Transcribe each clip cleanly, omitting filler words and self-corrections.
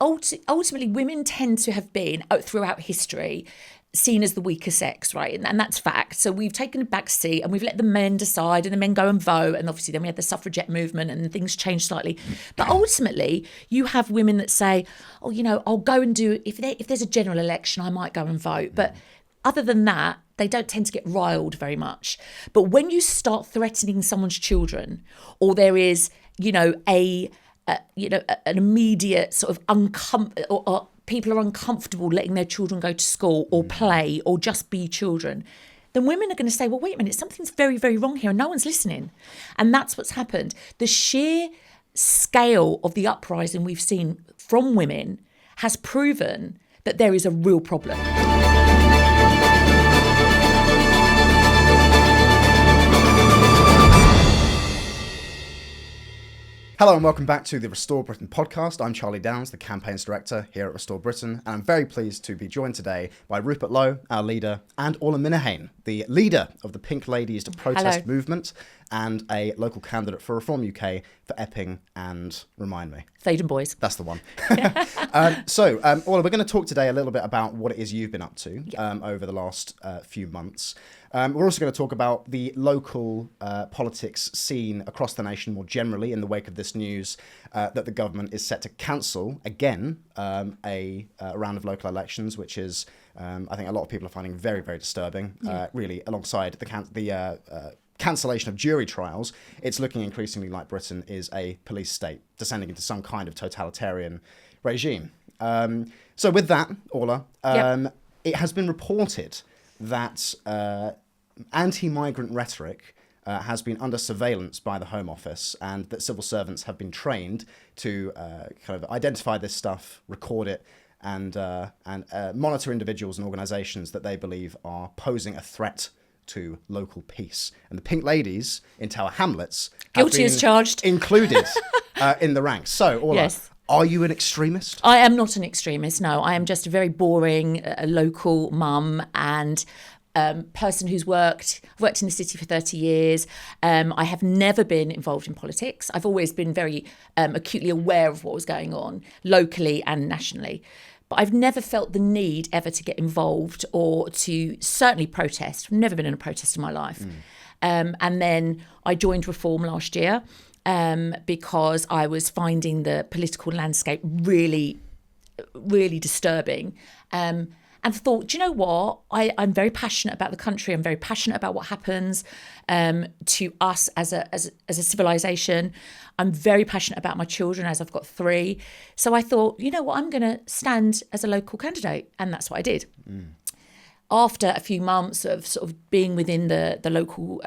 ultimately, women tend to have been, throughout history, seen as the weaker sex, right? And that's fact. So we've taken a back seat and we've let the men decide and the men go and vote. And obviously then we had the suffragette movement and things changed slightly. But ultimately, you have women that say, oh, I'll go and do, if there's a general election, I might go and vote. But other than that, they don't tend to get riled very much. But when you start threatening someone's children, or there is, an immediate sort of or people are uncomfortable letting their children go to school or play or just be children, then women are going to say, well, wait a minute, something's very, very wrong here and no one's listening. And that's what's happened. The sheer scale of the uprising we've seen from women has proven that there is a real problem. Hello and welcome back to the Restore Britain podcast. I'm Charlie Downs, the campaigns director here at Restore Britain, and I'm very pleased to be joined today by Rupert Lowe, our leader, and Orla Minihane, the leader of the Pink Ladies protest movement and a local candidate for Reform UK for Epping and, remind me. Thaden Boys. That's the one. Orla, we're going to talk today a little bit about what it is you've been up to over the last few months. We're also going to talk about the local politics scene across the nation more generally in the wake of this news that the government is set to cancel, again, a round of local elections, which is, I think a lot of people are finding very, very disturbing, really, alongside the cancellation of jury trials. It's looking increasingly like Britain is a police state, descending into some kind of totalitarian regime. So with that, Orla, it has been reported that anti-migrant rhetoric has been under surveillance by the Home Office, and that civil servants have been trained to kind of identify this stuff, record it, and monitor individuals and organisations that they believe are posing a threat to local peace. And the Pink Ladies in Tower Hamlets have guilty as charged, included in the ranks. So, Orla, yes. Are you an extremist? I am not an extremist, no. I am just a very boring local mum and person who's worked in the city for 30 years. I have never been involved in politics. I've always been very acutely aware of what was going on locally and nationally. But I've never felt the need ever to get involved or to certainly protest. I've never been in a protest in my life. And then I joined Reform last year because I was finding the political landscape really, really disturbing. And thought, do you know what? I'm very passionate about the country. I'm very passionate about what happens to us as a civilization. I'm very passionate about my children, as I've got 3. So I thought, you know what? I'm going to stand as a local candidate, and that's what I did. After a few months of sort of being within the local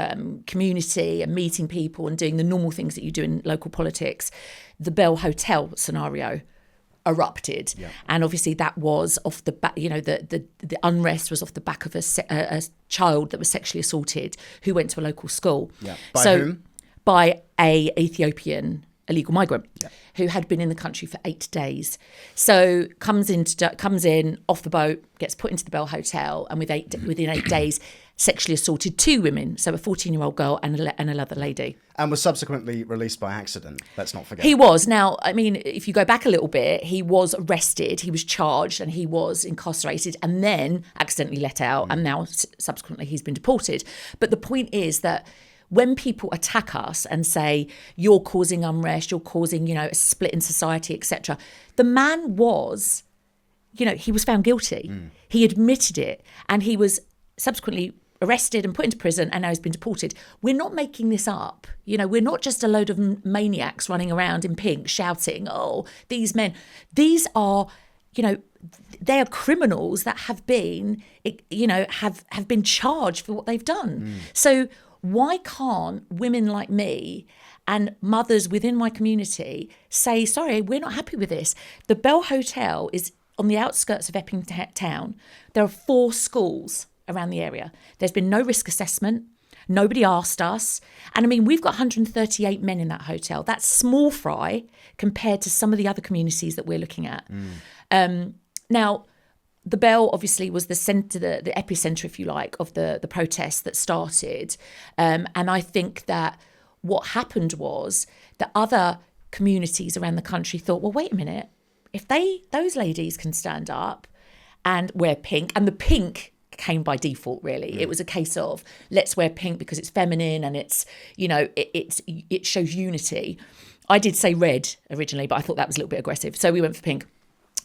community and meeting people and doing the normal things that you do in local politics, the Bell Hotel scenario erupted, and obviously that was off the back. The unrest was off the back of a child that was sexually assaulted who went to a local school. By whom? By a Ethiopian illegal migrant who had been in the country for 8 days. So comes in off the boat, gets put into the Bell Hotel, and within 8 days sexually assaulted 2 women, so a 14-year-old girl and another lady. And was subsequently released by accident, let's not forget. He was. Now, I mean, if you go back a little bit, he was arrested, he was charged, and he was incarcerated and then accidentally let out, and now subsequently he's been deported. But the point is that when people attack us and say, you're causing unrest, you're causing, a split in society, etc., the man was, he was found guilty. He admitted it, and he was subsequently arrested and put into prison, and now he's been deported. We're not making this up. We're not just a load of maniacs running around in pink shouting, oh, these men. These are, they are criminals that have been, have been charged for what they've done. So why can't women like me and mothers within my community say, sorry, we're not happy with this? The Bell Hotel is on the outskirts of Epping town. There are 4 schools around the area. There's been no risk assessment. Nobody asked us. And I mean, we've got 138 men in that hotel. That's small fry compared to some of the other communities that we're looking at. Now, the Bell obviously was the centre, the epicenter, if you like, of the protests that started. And I think that what happened was that other communities around the country thought, well, wait a minute. if those ladies can stand up and wear pink, and the pink came by default, really. It was a case of, let's wear pink because it's feminine and it's, it shows unity. I did say red originally, but I thought that was a little bit aggressive. So we went for pink.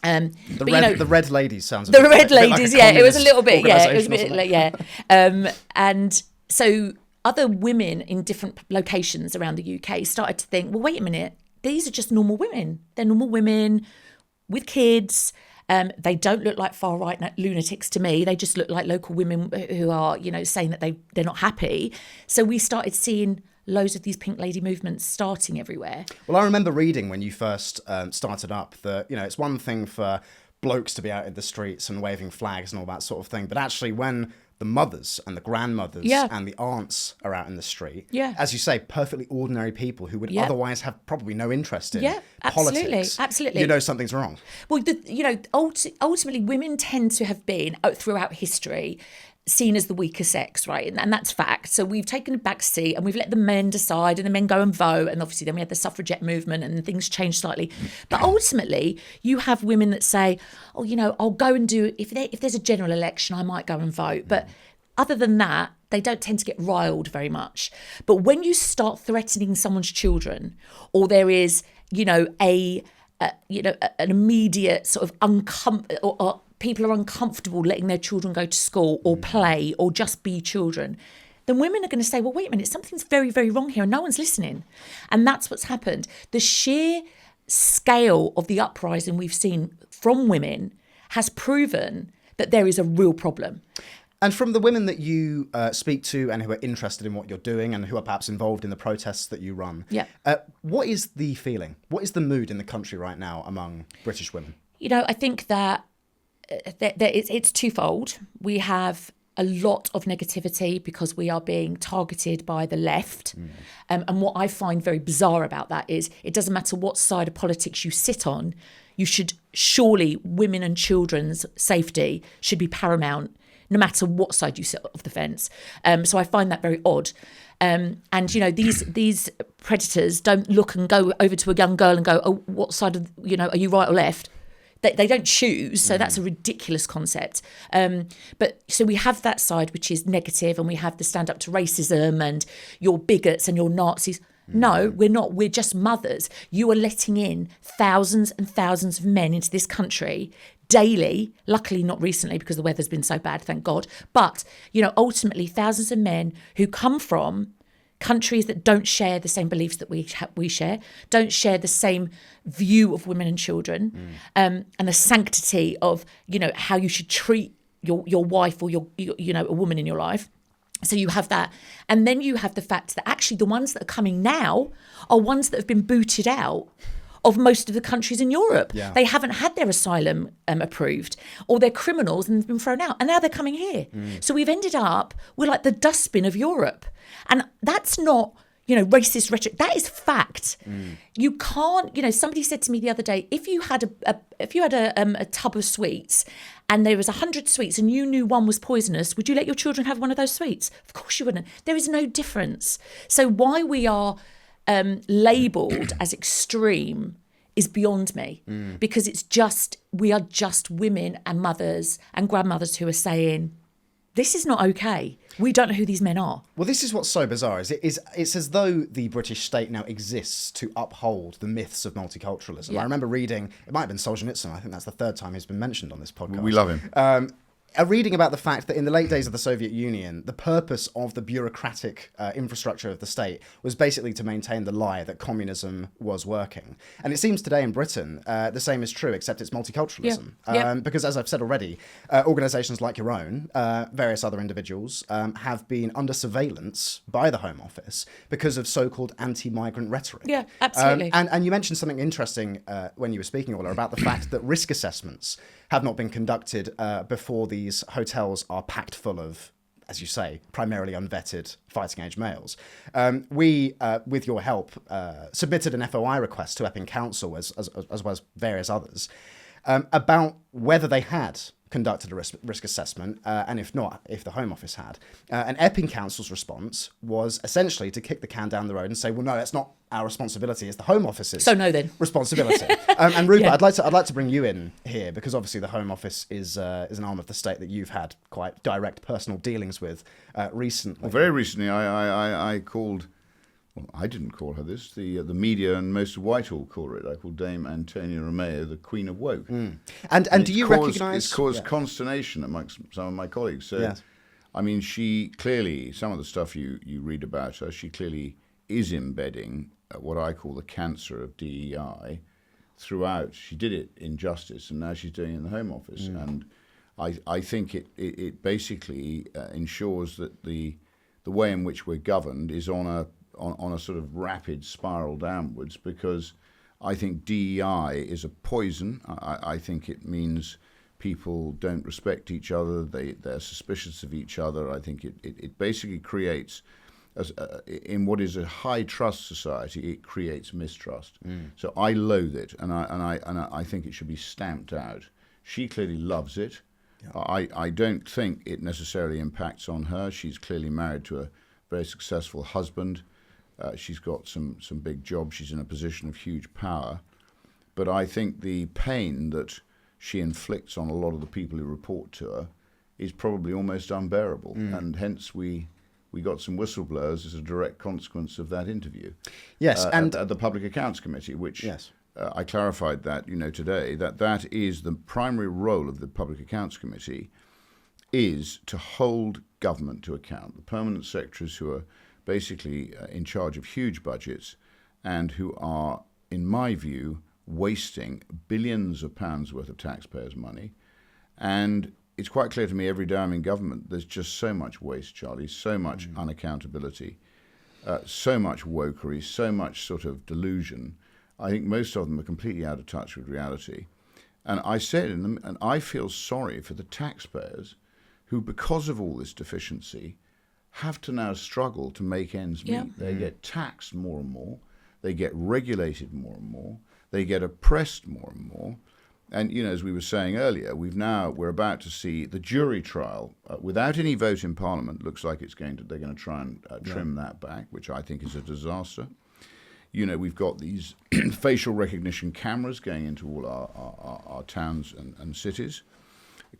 The red ladies sounds the red ladies, like it was a little bit, it was a bit, and so other women in different locations around the UK started to think, well, wait a minute, these are just normal women. They're normal women with kids. They don't look like far right lunatics to me. They just look like local women who are, saying that they're not happy. So we started seeing loads of these pink lady movements starting everywhere. Well, I remember reading when you first started up that, it's one thing for blokes to be out in the streets and waving flags and all that sort of thing. But actually when the mothers and the grandmothers and the aunts are out in the street, as you say, perfectly ordinary people who would otherwise have probably no interest in politics. Absolutely. Something's wrong. Well, ultimately women tend to have been, throughout history, seen as the weaker sex, right? And that's fact. So we've taken a back seat and we've let the men decide and the men go and vote. And obviously then we had the suffragette movement and things changed slightly. But ultimately you have women that say, I'll go and do, if there's a general election, I might go and vote. But other than that, they don't tend to get riled very much. But when you start threatening someone's children, or there is, an immediate sort of or people are uncomfortable letting their children go to school or play or just be children, then women are going to say, well, wait a minute, something's very, very wrong here and no one's listening. And that's what's happened. The sheer scale of the uprising we've seen from women has proven that there is a real problem. And from the women that you speak to and who are interested in what you're doing and who are perhaps involved in the protests that you run, what is the feeling? What is the mood in the country right now among British women? I think that it's twofold. We have a lot of negativity because we are being targeted by the left. And what I find very bizarre about that is it doesn't matter what side of politics you sit on, surely women and children's safety should be paramount, no matter what side you sit off the fence. So I find that very odd. And these predators don't look and go over to a young girl and go, oh, what side of, are you right or left? They don't choose, so that's a ridiculous concept. But so we have that side, which is negative, and we have the stand up to racism and you're bigots and you're Nazis. No, we're not. We're just mothers. You are letting in thousands and thousands of men into this country daily. Luckily, not recently because the weather's been so bad, thank God. But, ultimately thousands of men who come from countries that don't share the same beliefs that we share, don't share the same view of women and children, and the sanctity of, how you should treat your wife or your a woman in your life. So you have that. And then you have the fact that actually the ones that are coming now are ones that have been booted out of most of the countries in Europe. Yeah. They haven't had their asylum approved, or they're criminals and they've been thrown out. And now they're coming here. So we've ended up, we're like the dustbin of Europe. And that's not, racist rhetoric. That is fact. You can't, somebody said to me the other day, if you had a tub of sweets and there was 100 sweets and you knew one was poisonous, would you let your children have one of those sweets? Of course you wouldn't. There is no difference. So why we are labelled as extreme is beyond me, because we are just women and mothers and grandmothers who are saying, this is not okay. We don't know who these men are. Well, this is what's so bizarre. It's as though the British state now exists to uphold the myths of multiculturalism. Yeah. I remember reading, it might have been Solzhenitsyn, I think that's the third time he's been mentioned on this podcast. We love him. A reading about the fact that in the late days of the Soviet Union, the purpose of the bureaucratic infrastructure of the state was basically to maintain the lie that communism was working. And it seems today in Britain, the same is true, except it's multiculturalism. Yeah. Because as I've said already, organisations like your own, various other individuals, have been under surveillance by the Home Office because of so-called anti-migrant rhetoric. Yeah, absolutely. And you mentioned something interesting when you were speaking, Orla, about the fact that risk assessments have not been conducted before these hotels are packed full of, as you say, primarily unvetted fighting-age males. We, with your help, submitted an FOI request to Epping Council, as well as various others, about whether they had conducted a risk assessment, and if not, if the Home Office had. And Epping Council's response was essentially to kick the can down the road and say, well, no, that's not our responsibility, it's the Home Office's responsibility. And Rupert, I'd like to bring you in here, because obviously the Home Office is an arm of the state that you've had quite direct personal dealings with recently. Well, very recently, I called. Well, I didn't call her this. The media and most of Whitehall call it. I called Dame Antonia Romeo the Queen of Woke. And do you recognise... It's caused consternation amongst some of my colleagues. So, yes. I mean, she clearly, some of the stuff you read about her, she clearly is embedding what I call the cancer of DEI throughout. She did it in Justice, and now she's doing it in the Home Office. And I think it basically ensures that the way in which we're governed is on a sort of rapid spiral downwards, because I think DEI is a poison. I think it means people don't respect each other, they're suspicious of each other. I think it basically creates, in what is a high trust society, it creates mistrust. So I loathe it, and I think it should be stamped out. She clearly loves it. Yeah. I don't think it necessarily impacts on her. She's clearly married to a very successful husband. She's got some big jobs. She's in a position of huge power. But I think the pain that she inflicts on a lot of the people who report to her is probably almost unbearable. And hence we got some whistleblowers as a direct consequence of that interview. Yes, and at the Public Accounts Committee, which I clarified that, today, that is the primary role of the Public Accounts Committee, is to hold government to account. The permanent secretaries who are basically in charge of huge budgets and who are, in my view, wasting billions of pounds worth of taxpayers' money. And it's quite clear to me every day I'm in government, there's just so much waste, Charlie, so much unaccountability, so much wokery, so much sort of delusion. I think most of them are completely out of touch with reality. And I said in them, and I feel sorry for the taxpayers who, because of all this deficiency, have to now struggle to make ends meet. They get taxed more and more. They get regulated more and more. They get oppressed more and more. And, as we were saying earlier, we're about to see the jury trial without any vote in Parliament. Looks like they're going to try and trim that back, which I think is a disaster. We've got these facial recognition cameras going into all our towns and cities,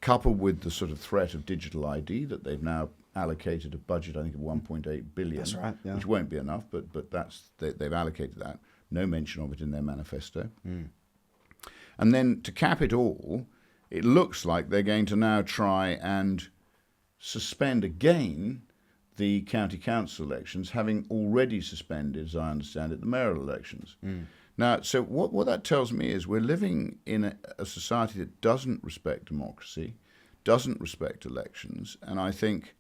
coupled with the sort of threat of digital ID that they've now allocated a budget, I think, of 1.8 billion. That's right, yeah. Which won't be enough, but they've allocated that. No mention of it in their manifesto. And then to cap it all, it looks like they're going to now try and suspend again the county council elections, having already suspended, as I understand it, the mayoral elections. Now, so what that tells me is we're living in a society that doesn't respect democracy, doesn't respect elections, and I think,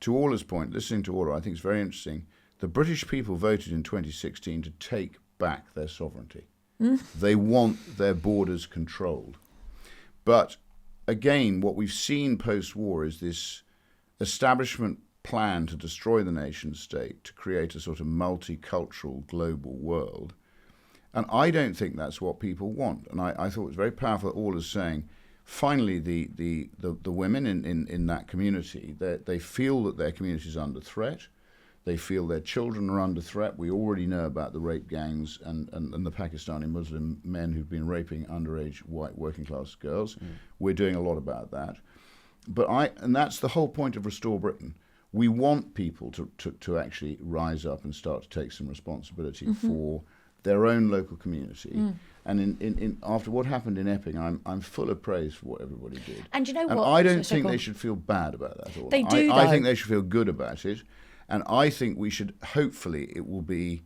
to Orla's point, listening to Orla, I think it's very interesting. The British people voted in 2016 to take back their sovereignty. They want their borders controlled. But again, what we've seen post-war is this establishment plan to destroy the nation state, to create a sort of multicultural global world. And I don't think that's what people want. And I thought it was very powerful that Orla's saying, finally, the women in that community, they feel that their community is under threat. They feel their children are under threat. We already know about the rape gangs and the Pakistani Muslim men who've been raping underage white working class girls. We're doing a lot about that. And that's the whole point of Restore Britain. We want people to actually rise up and start to take some responsibility for their own local community. And in after what happened in Epping, I'm full of praise for what everybody did. And you know what? And I don't think they should feel bad about that at all. They do, I think they should feel good about it. And I think we should, hopefully, it will be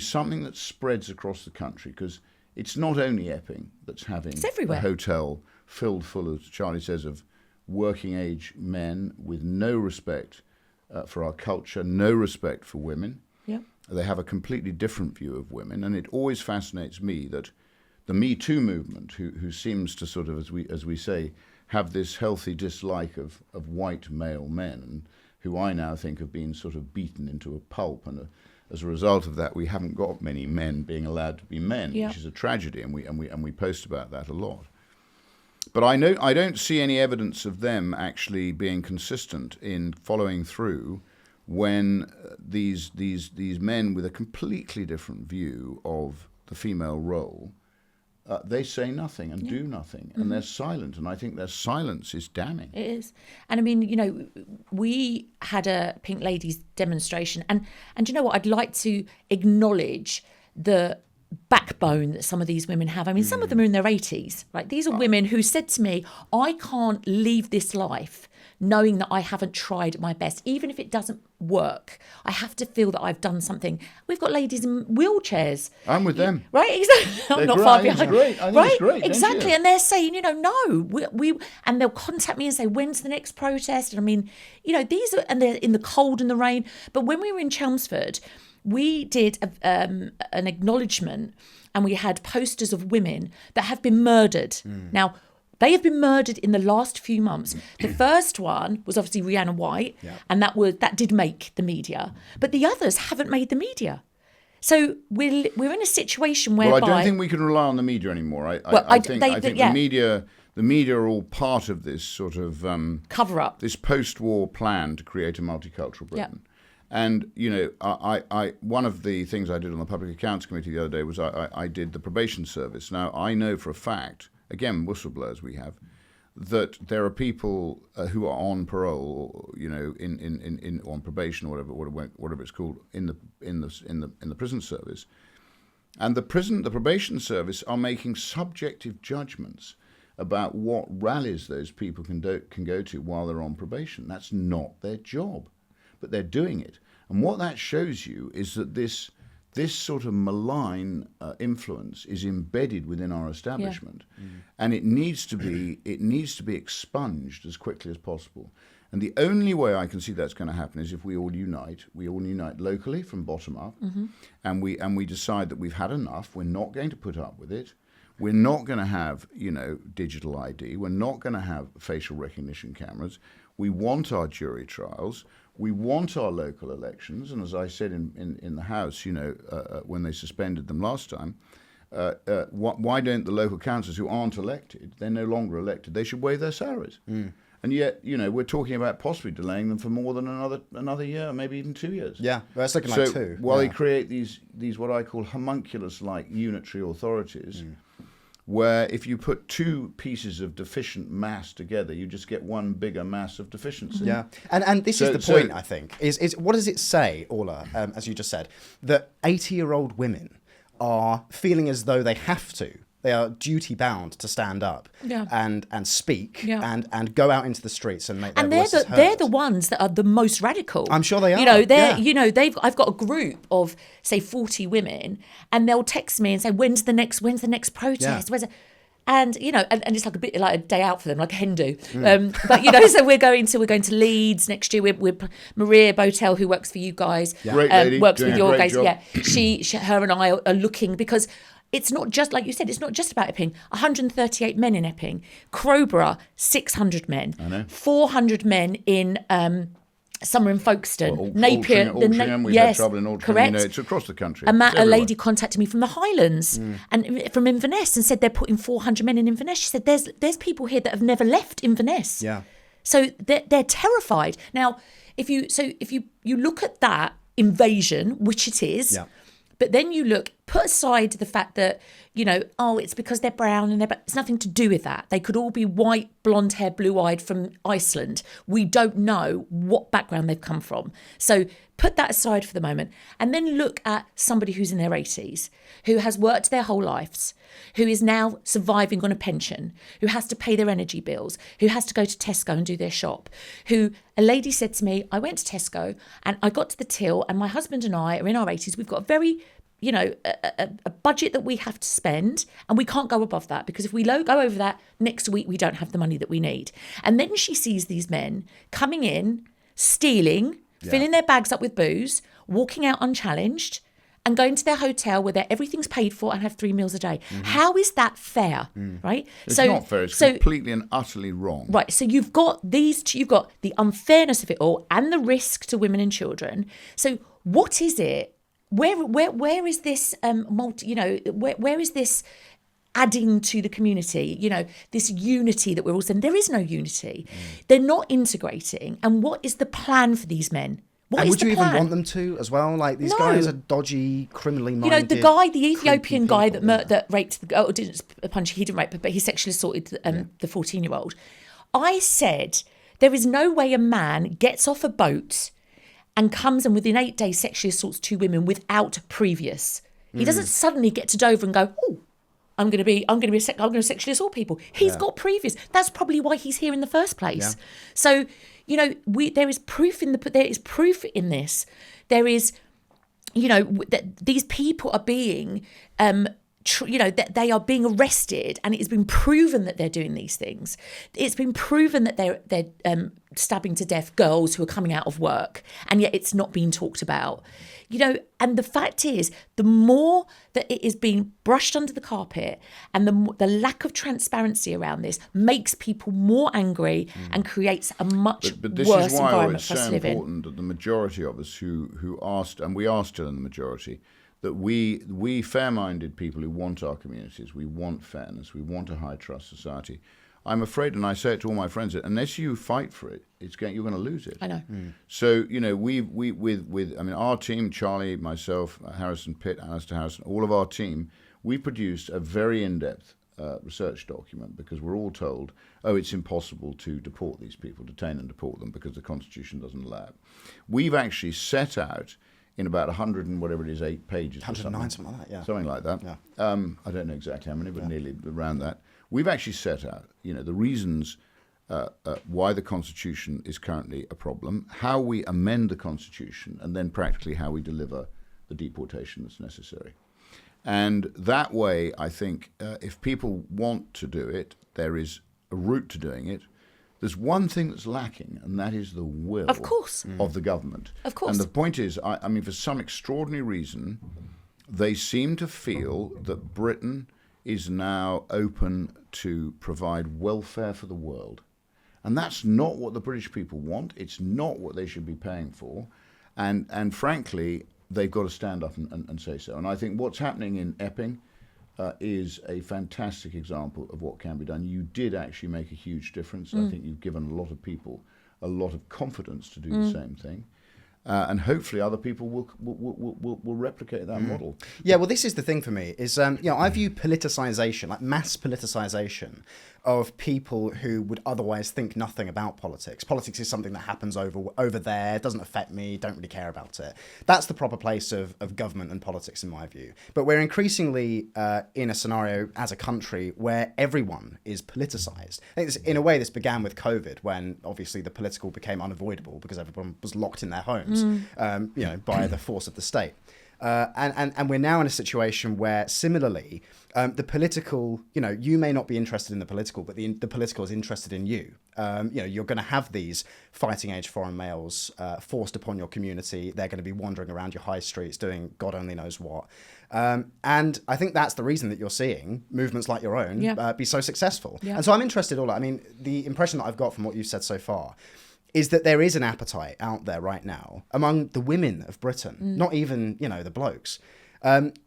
something that spreads across the country, because it's not only Epping that's having a hotel filled full, as Charlie says, of working age men with no respect for our culture, no respect for women. Yeah. They have a completely different view of women, and it always fascinates me that the Me Too movement, who seems to sort of, as we say, have this healthy dislike of white male men, and who I now think have been sort of beaten into a pulp, and as a result of that, we haven't got many men being allowed to be men, which is a tragedy, and we post about that a lot. But I don't see any evidence of them actually being consistent in following through when these men with a completely different view of the female role, they say nothing and do nothing, and they're silent. And I think their silence is damning. It is. And I mean, you know, we had a Pink Ladies demonstration, and you know what? I'd like to acknowledge the backbone that some of these women have. I mean, some of them are in their 80s, right? These are women who said to me, I can't leave this life knowing that I haven't tried my best. Even if it doesn't work, I have to feel that I've done something. We've got ladies in wheelchairs. I'm with them. Right, exactly. I'm not far behind. Great. I think right, it's great, exactly. And they're saying, you know, no, we and they'll contact me and say, when's the next protest? And I mean, you know, these are, and they're in the cold and the rain. But when we were in Chelmsford, we did an acknowledgement, and we had posters of women that have been murdered. Now, they have been murdered in the last few months. The first one was obviously Rihanna White, and that did make the media. But the others haven't made the media. So we're in a situation whereby... Well, I don't think we can rely on the media anymore. I think the media are all part of this sort of... cover up. This post-war plan to create a multicultural Britain. Yeah. And, you know, I one of the things I did on the Public Accounts Committee the other day was I did the probation service. Now, I know for a fact, again, whistleblowers we have, that there are people who are on parole, you know, in on probation or whatever it's called in the prison service, and the probation service are making subjective judgments about what rallies those people can go to while they're on probation. That's not their job, but they're doing it. And what that shows you is that this sort of malign influence is embedded within our establishment, and it needs to be expunged as quickly as possible. And the only way I can see that's going to happen is if we all unite. We all unite locally from bottom up, and we decide that we've had enough. We're not going to put up with it. We're not going to have, you know, digital ID. We're not going to have facial recognition cameras. We want our jury trials. We want our local elections. And as I said in the House, you know, when they suspended them last time, why don't the local councillors who aren't elected, they're no longer elected, they should waive their salaries. And yet, you know, we're talking about possibly delaying them for more than another year, maybe even 2 years. Yeah, well, it's looking like two. While they create these what I call homunculus-like unitary authorities, where if you put two pieces of deficient mass together, you just get one bigger mass of deficiency. Yeah, and this is the point, I think, is what does it say, Orla, as you just said, that 80-year-old women are feeling as though they have to. They are duty bound to stand up and speak and go out into the streets and make their voices heard. They're the ones that are the most radical. I'm sure they are. You know, you know, I've got a group of say 40 women, and they'll text me and say, "When's the next protest?" Yeah. And you know, and it's like a bit like a day out for them, like a hen do. But you know, so we're going to Leeds next year. We're Maria Botel, who works for you guys, great lady, works with your guys. Job. Yeah, her and I are looking because. It's not just, like you said, it's not just about Epping. 138 men in Epping. Crowborough, 600 men. I know. 400 men in somewhere in Folkestone. Napier. Altrincham, we've had trouble in Altrincham. Correct. You know, it's across the country. A lady contacted me from the Highlands and from Inverness and said they're putting 400 men in Inverness. She said there's people here that have never left Inverness. Yeah. So they're terrified. Now, if you look at that invasion, which it is, but then you put aside the fact that, you know, it's because they're brown and it's nothing to do with that. They could all be white, blonde hair, blue-eyed from Iceland. We don't know what background they've come from. So put that aside for the moment. And then look at somebody who's in their 80s, who has worked their whole lives, who is now surviving on a pension, who has to pay their energy bills, who has to go to Tesco and do their shop, a lady said to me, I went to Tesco and I got to the till and my husband and I are in our 80s. We've got a very... you know, a budget that we have to spend, and we can't go above that because if we go over that next week, we don't have the money that we need. And then she sees these men coming in, stealing, filling their bags up with booze, walking out unchallenged, and going to their hotel where everything's paid for and have 3 meals a day. How is that fair, right? It's not fair. It's completely and utterly wrong. Right. So you've got you've got the unfairness of it all and the risk to women and children. So what is it? Where is this where is this adding to the community, this unity that we're all saying. There is no unity. They're not integrating. And what is the plan for these men? And would you even want them to as well? Like, these guys are dodgy, criminally minded. The Ethiopian guy that raped the girl, didn't punch, he didn't rape her, but he sexually assaulted the 14-year-old. I said, there is no way a man gets off a boat and comes and within 8 days sexually assaults 2 women without previous. He doesn't suddenly get to Dover and go, oh, I'm going to sexually assault people. He's got previous. That's probably why he's here in the first place. Yeah. So, there is proof in this. There is, that these people are being, that they are being arrested, and it has been proven that they're doing these things. It's been proven that they're stabbing to death girls who are coming out of work, and yet it's not being talked about. And the fact is, the more that it is being brushed under the carpet, and the lack of transparency around this makes people more angry and creates a much worse environment for us to live in. But this is why it's so important that the majority of us who asked, and we are still in the majority, that we fair-minded people who want our communities, we want fairness, we want a high-trust society. I'm afraid, and I say it to all my friends, that unless you fight for it, you're going to lose it. I know. So, our team, Charlie, myself, Harrison Pitt, Alistair Harrison, all of our team, we produced a very in-depth research document, because we're all told, it's impossible to deport these people, detain and deport them, because the Constitution doesn't allow it. We've actually set out in about 100 and whatever it is, 8 pages. 109, something like that, yeah. Something like that. Yeah. I don't know exactly how many, but nearly around that. We've actually set out, the reasons why the Constitution is currently a problem, how we amend the Constitution, and then practically how we deliver the deportation that's necessary. And that way, I think, if people want to do it, there is a route to doing it. There's one thing that's lacking, and that is the will of the government. Of course. And the point is, for some extraordinary reason, they seem to feel that Britain is now open to provide welfare for the world. And that's not what the British people want. It's not what they should be paying for. And frankly, they've got to stand up and say so. And I think what's happening in Epping is a fantastic example of what can be done. You did actually make a huge difference. I think you've given a lot of people a lot of confidence to do the same thing. And hopefully other people will replicate that model. Yeah, well, this is the thing for me, is, I view politicization, like mass politicization of people who would otherwise think nothing about politics. Politics is something that happens over there, doesn't affect me, don't really care about it. That's the proper place of government and politics, in my view. But we're increasingly in a scenario as a country where everyone is politicized. I think in a way this began with COVID, when obviously the political became unavoidable because everyone was locked in their homes, by the force of the state. And we're now in a situation where, similarly, the political, you may not be interested in the political, but the political is interested in you. You're going to have these fighting age foreign males forced upon your community. They're going to be wandering around your high streets doing God only knows what. And I think that's the reason that you're seeing movements like your own be so successful. Yeah. And so I'm interested, Orla, the impression that I've got from what you've said so far is that there is an appetite out there right now among the women of Britain, not even, the blokes,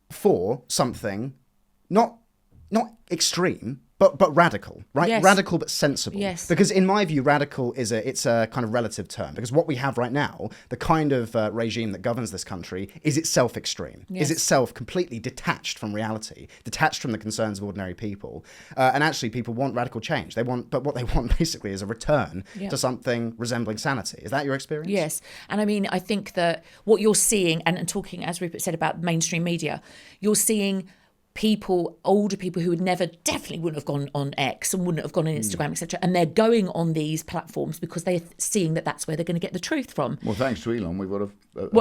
for something not extreme, but radical, right? Yes. Radical but sensible. Yes. Because in my view, radical it's a kind of relative term. Because what we have right now, the kind of regime that governs this country, is itself extreme. Yes. Is itself completely detached from reality, detached from the concerns of ordinary people. And actually, people want radical change. But what they want basically is a return to something resembling sanity. Is that your experience? Yes. And I think that what you're seeing, and talking, as Rupert said, about mainstream media, you're seeing older people who definitely wouldn't have gone on X and wouldn't have gone on Instagram, etc. And they're going on these platforms because they're seeing that that's where they're going to get the truth from. Well, thanks to Elon, we've got a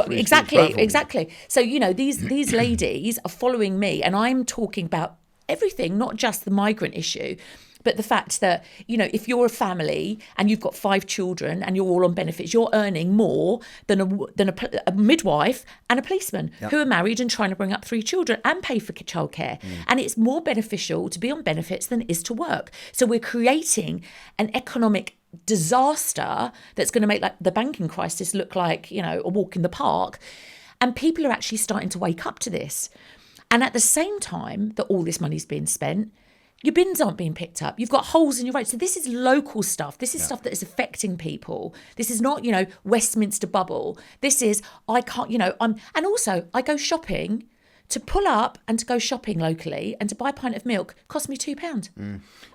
free exactly. So, these ladies are following me, and I'm talking about everything, not just the migrant issue. But the fact that, if you're a family and you've got 5 children and you're all on benefits, you're earning more than a midwife and a policeman who are married and trying to bring up 3 children and pay for childcare. And it's more beneficial to be on benefits than it is to work. So we're creating an economic disaster that's going to make the banking crisis look like, a walk in the park. And people are actually starting to wake up to this. And at the same time that all this money's being spent, your bins aren't being picked up. You've got holes in your road. So this is local stuff. This is stuff that is affecting people. This is not, Westminster bubble. This is, I can't, and also I go shopping. To pull up and to go shopping locally and to buy a pint of milk cost me £2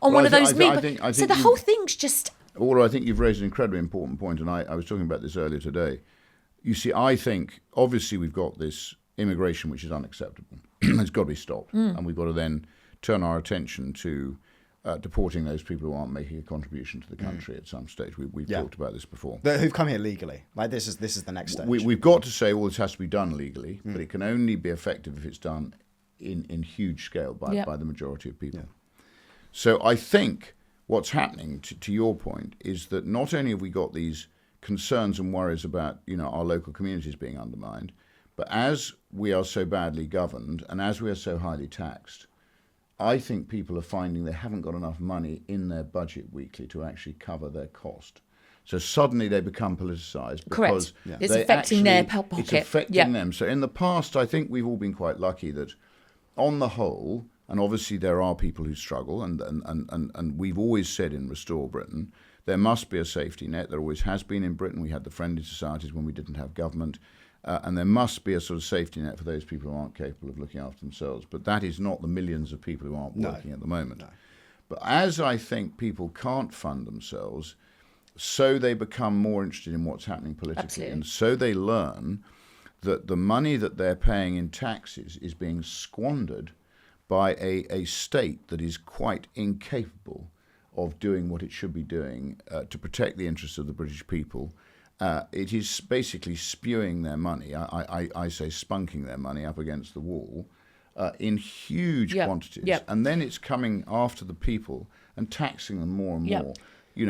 on one of those meals. So the whole thing's just... Orla, I think you've raised an incredibly important point, and I was talking about this earlier today. You see, I think, obviously, we've got this immigration which is unacceptable. It's got to be stopped. And we've got to then turn our attention to deporting those people who aren't making a contribution to the country at some stage. We've talked about this before. Who've come here legally. Like, this is the next stage. We've got to say all this has to be done legally, but it can only be effective if it's done in huge scale by the majority of people. Yeah. So I think what's happening, to your point, is that not only have we got these concerns and worries about our local communities being undermined, but as we are so badly governed and as we are so highly taxed, I think people are finding they haven't got enough money in their budget weekly to actually cover their cost. So suddenly they become politicised because it's affecting their pocket. It's affecting them. So in the past, I think we've all been quite lucky that on the whole, and obviously there are people who struggle, and we've always said in Restore Britain, there must be a safety net. There always has been in Britain. We had the friendly societies when we didn't have government. And there must be a sort of safety net for those people who aren't capable of looking after themselves. But that is not the millions of people who aren't working at the moment. No. But as I think people can't fund themselves, so they become more interested in what's happening politically. Absolutely. And so they learn that the money that they're paying in taxes is being squandered by a state that is quite incapable of doing what it should be doing to protect the interests of the British people. It is basically spewing their money, I say spunking their money up against the wall in huge quantities. Yep. And then it's coming after the people and taxing them more and more,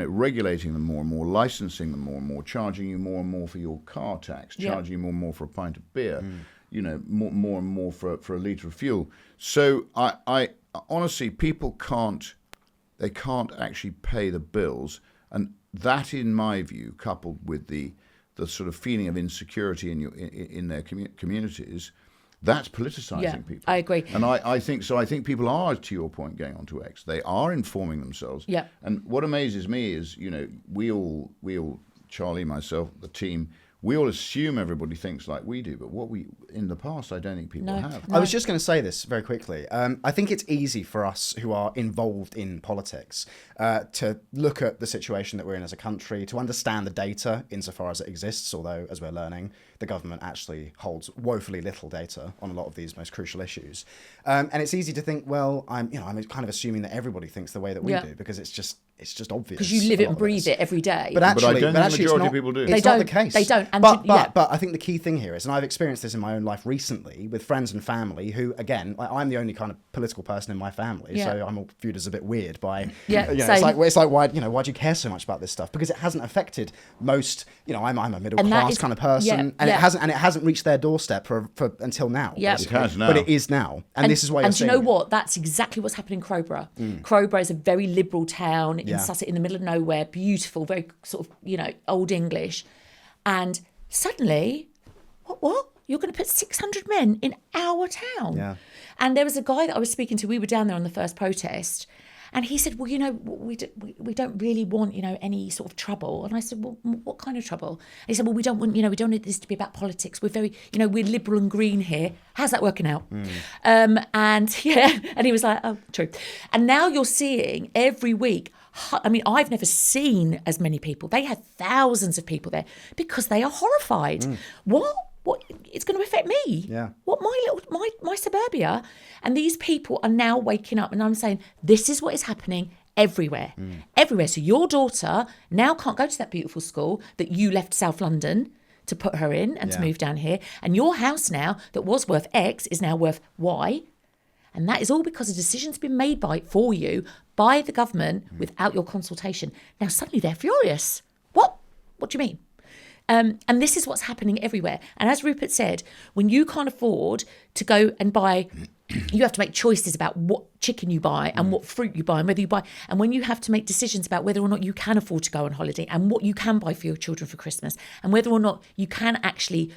regulating them more and more, licensing them more and more, charging you more and more for your car tax, charging you more and more for a pint of beer, more and more for a litre of fuel. So I honestly, people can't actually pay the bills. And that, in my view, coupled with the sort of feeling of insecurity in their communities, that's politicising people. I agree. And I think so. I think people are, to your point, going on to X. They are informing themselves. Yeah. And what amazes me is, we all, Charlie, myself, the team, we all assume everybody thinks like we do, but in the past, I don't think people have. I was just going to say this very quickly. I think it's easy for us who are involved in politics to look at the situation that we're in as a country, to understand the data insofar as it exists, although, as we're learning, the government actually holds woefully little data on a lot of these most crucial issues. And it's easy to think, well, I'm kind of assuming that everybody thinks the way that we do, because it's just obvious. Because you live it and breathe it every day. But actually, I don't think the majority of people do. It's not the case. They don't. And but I think the key thing here is, and I've experienced this in my own life recently with friends and family who, again, I'm the only kind of political person in my family, so I'm viewed as a bit weird by. It's like why do you care so much about this stuff? Because it hasn't affected most. I'm a middle class kind of person, and it hasn't reached their doorstep for until now. Yeah, it has now. But it is now, and this is why. And do you know what? That's exactly what's happening in Crowborough. Crowborough is a very liberal town in Sussex, in the middle of nowhere, beautiful, very sort of old English, and suddenly, what? You're going to put 600 men in our town? Yeah. And there was a guy that I was speaking to. We were down there on the first protest, and he said, "Well, we don't really want any sort of trouble." And I said, "Well, what kind of trouble?" And he said, "Well, we don't want we don't need this to be about politics. We're very we're liberal and green here. How's that working out?" And and he was like, "Oh, true." And now you're seeing every week. I mean, I've never seen as many people. They had thousands of people there because they are horrified. What it's going to affect me? Yeah. What my suburbia? And these people are now waking up, and I'm saying this is what is happening everywhere, everywhere. So your daughter now can't go to that beautiful school that you left South London to put her in and to move down here, and your house now that was worth X is now worth Y. And that is all because a decision's been made for you by the government without your consultation. Now, suddenly they're furious. What? What do you mean? And this is what's happening everywhere. And as Rupert said, when you can't afford to go and buy, you have to make choices about what chicken you buy and what fruit you buy and whether you buy. And when you have to make decisions about whether or not you can afford to go on holiday and what you can buy for your children for Christmas and whether or not you can actually,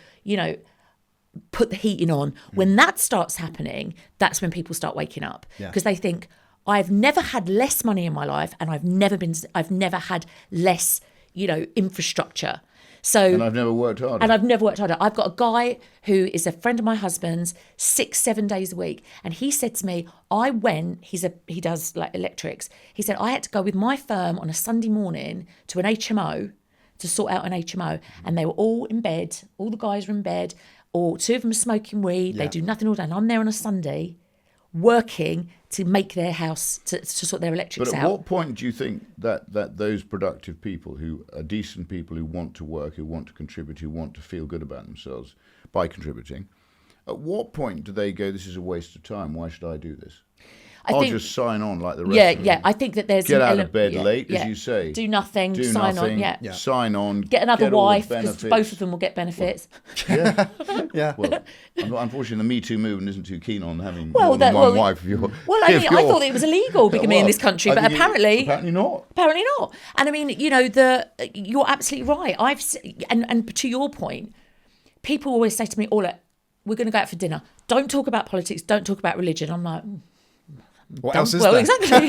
put the heating on. When that starts happening, that's when people start waking up, because they think, I've never had less money in my life, and I've never had less, infrastructure. So, And I've never worked harder. I've got a guy who is a friend of my husband's, 6-7 days a week. And he said to me, he does like electrics. He said, I had to go with my firm on a Sunday morning to an HMO to sort out an HMO. And they were all in bed. All the guys were in bed. Or 2 of them are smoking weed. They do nothing all day. And I'm there on a Sunday working to make their house, to sort their electrics out. But at what point do you think that those productive people, who are decent people, who want to work, who want to contribute, who want to feel good about themselves by contributing, at what point do they go, this is a waste of time, why should I do this? I'll just sign on like the rest of them. I think that there's Get out of bed late, as you say. Do nothing, sign on, sign on. Get another wife, because benefits. both of them will get benefits. Well, unfortunately, the Me Too movement isn't too keen on having more than one wife. I thought it was illegal bigamy in this country, but apparently not. Apparently not. And I mean, you're absolutely right. And to your point, people always say to me, Orla, we're going to go out for dinner. Don't talk about politics. Don't talk about religion. I'm like, what else is there? Exactly.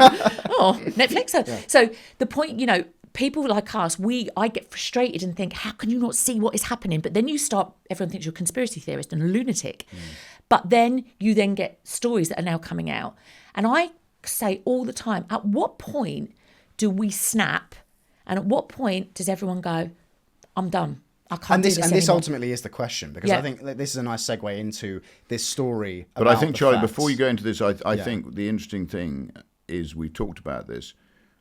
Netflix. So the point, people like us, I get frustrated and think, how can you not see what is happening? But then everyone thinks you're a conspiracy theorist and a lunatic. But then you get stories that are now coming out. And I say all the time, at what point do we snap? And at what point does everyone go, I'm done? I can't do this anymore. This ultimately is the question, because I think that this is a nice segue into this story. But I think, Charlie, before you go into this, I think the interesting thing is, we talked about this.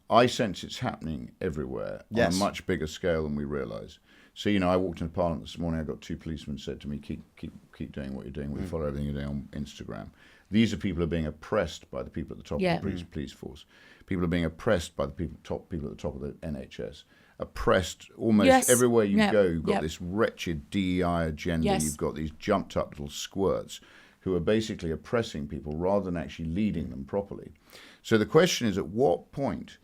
I sense it's happening everywhere on a much bigger scale than we realise. So, I walked into Parliament this morning. I got 2 policemen said to me, "Keep doing what you're doing. We follow everything you're doing on Instagram." These are people who are being oppressed by the people at the top of the police force. People are being oppressed by the people at the top of the NHS. Oppressed almost everywhere you go. You've got this wretched DEI agenda. You've got these jumped up little squirts who are basically oppressing people rather than actually leading them properly. So the question is, at what point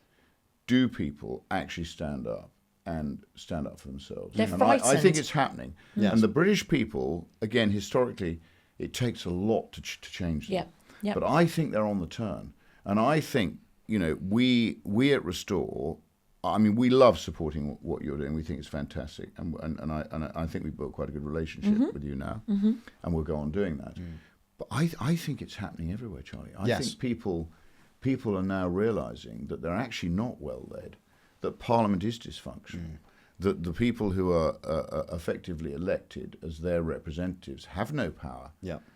do people actually stand up for themselves? They're and frightened. I think it's happening. And the British people, again, historically, it takes a lot to change them. But I think they're on the turn. And I think, we at Restore, we love supporting what you're doing. We think it's fantastic, and I think we've built quite a good relationship with you now, and we'll go on doing that. But I think it's happening everywhere, Charlie. I think people are now realising that they're actually not well led, that Parliament is dysfunctional, that the people who are effectively elected as their representatives have no power.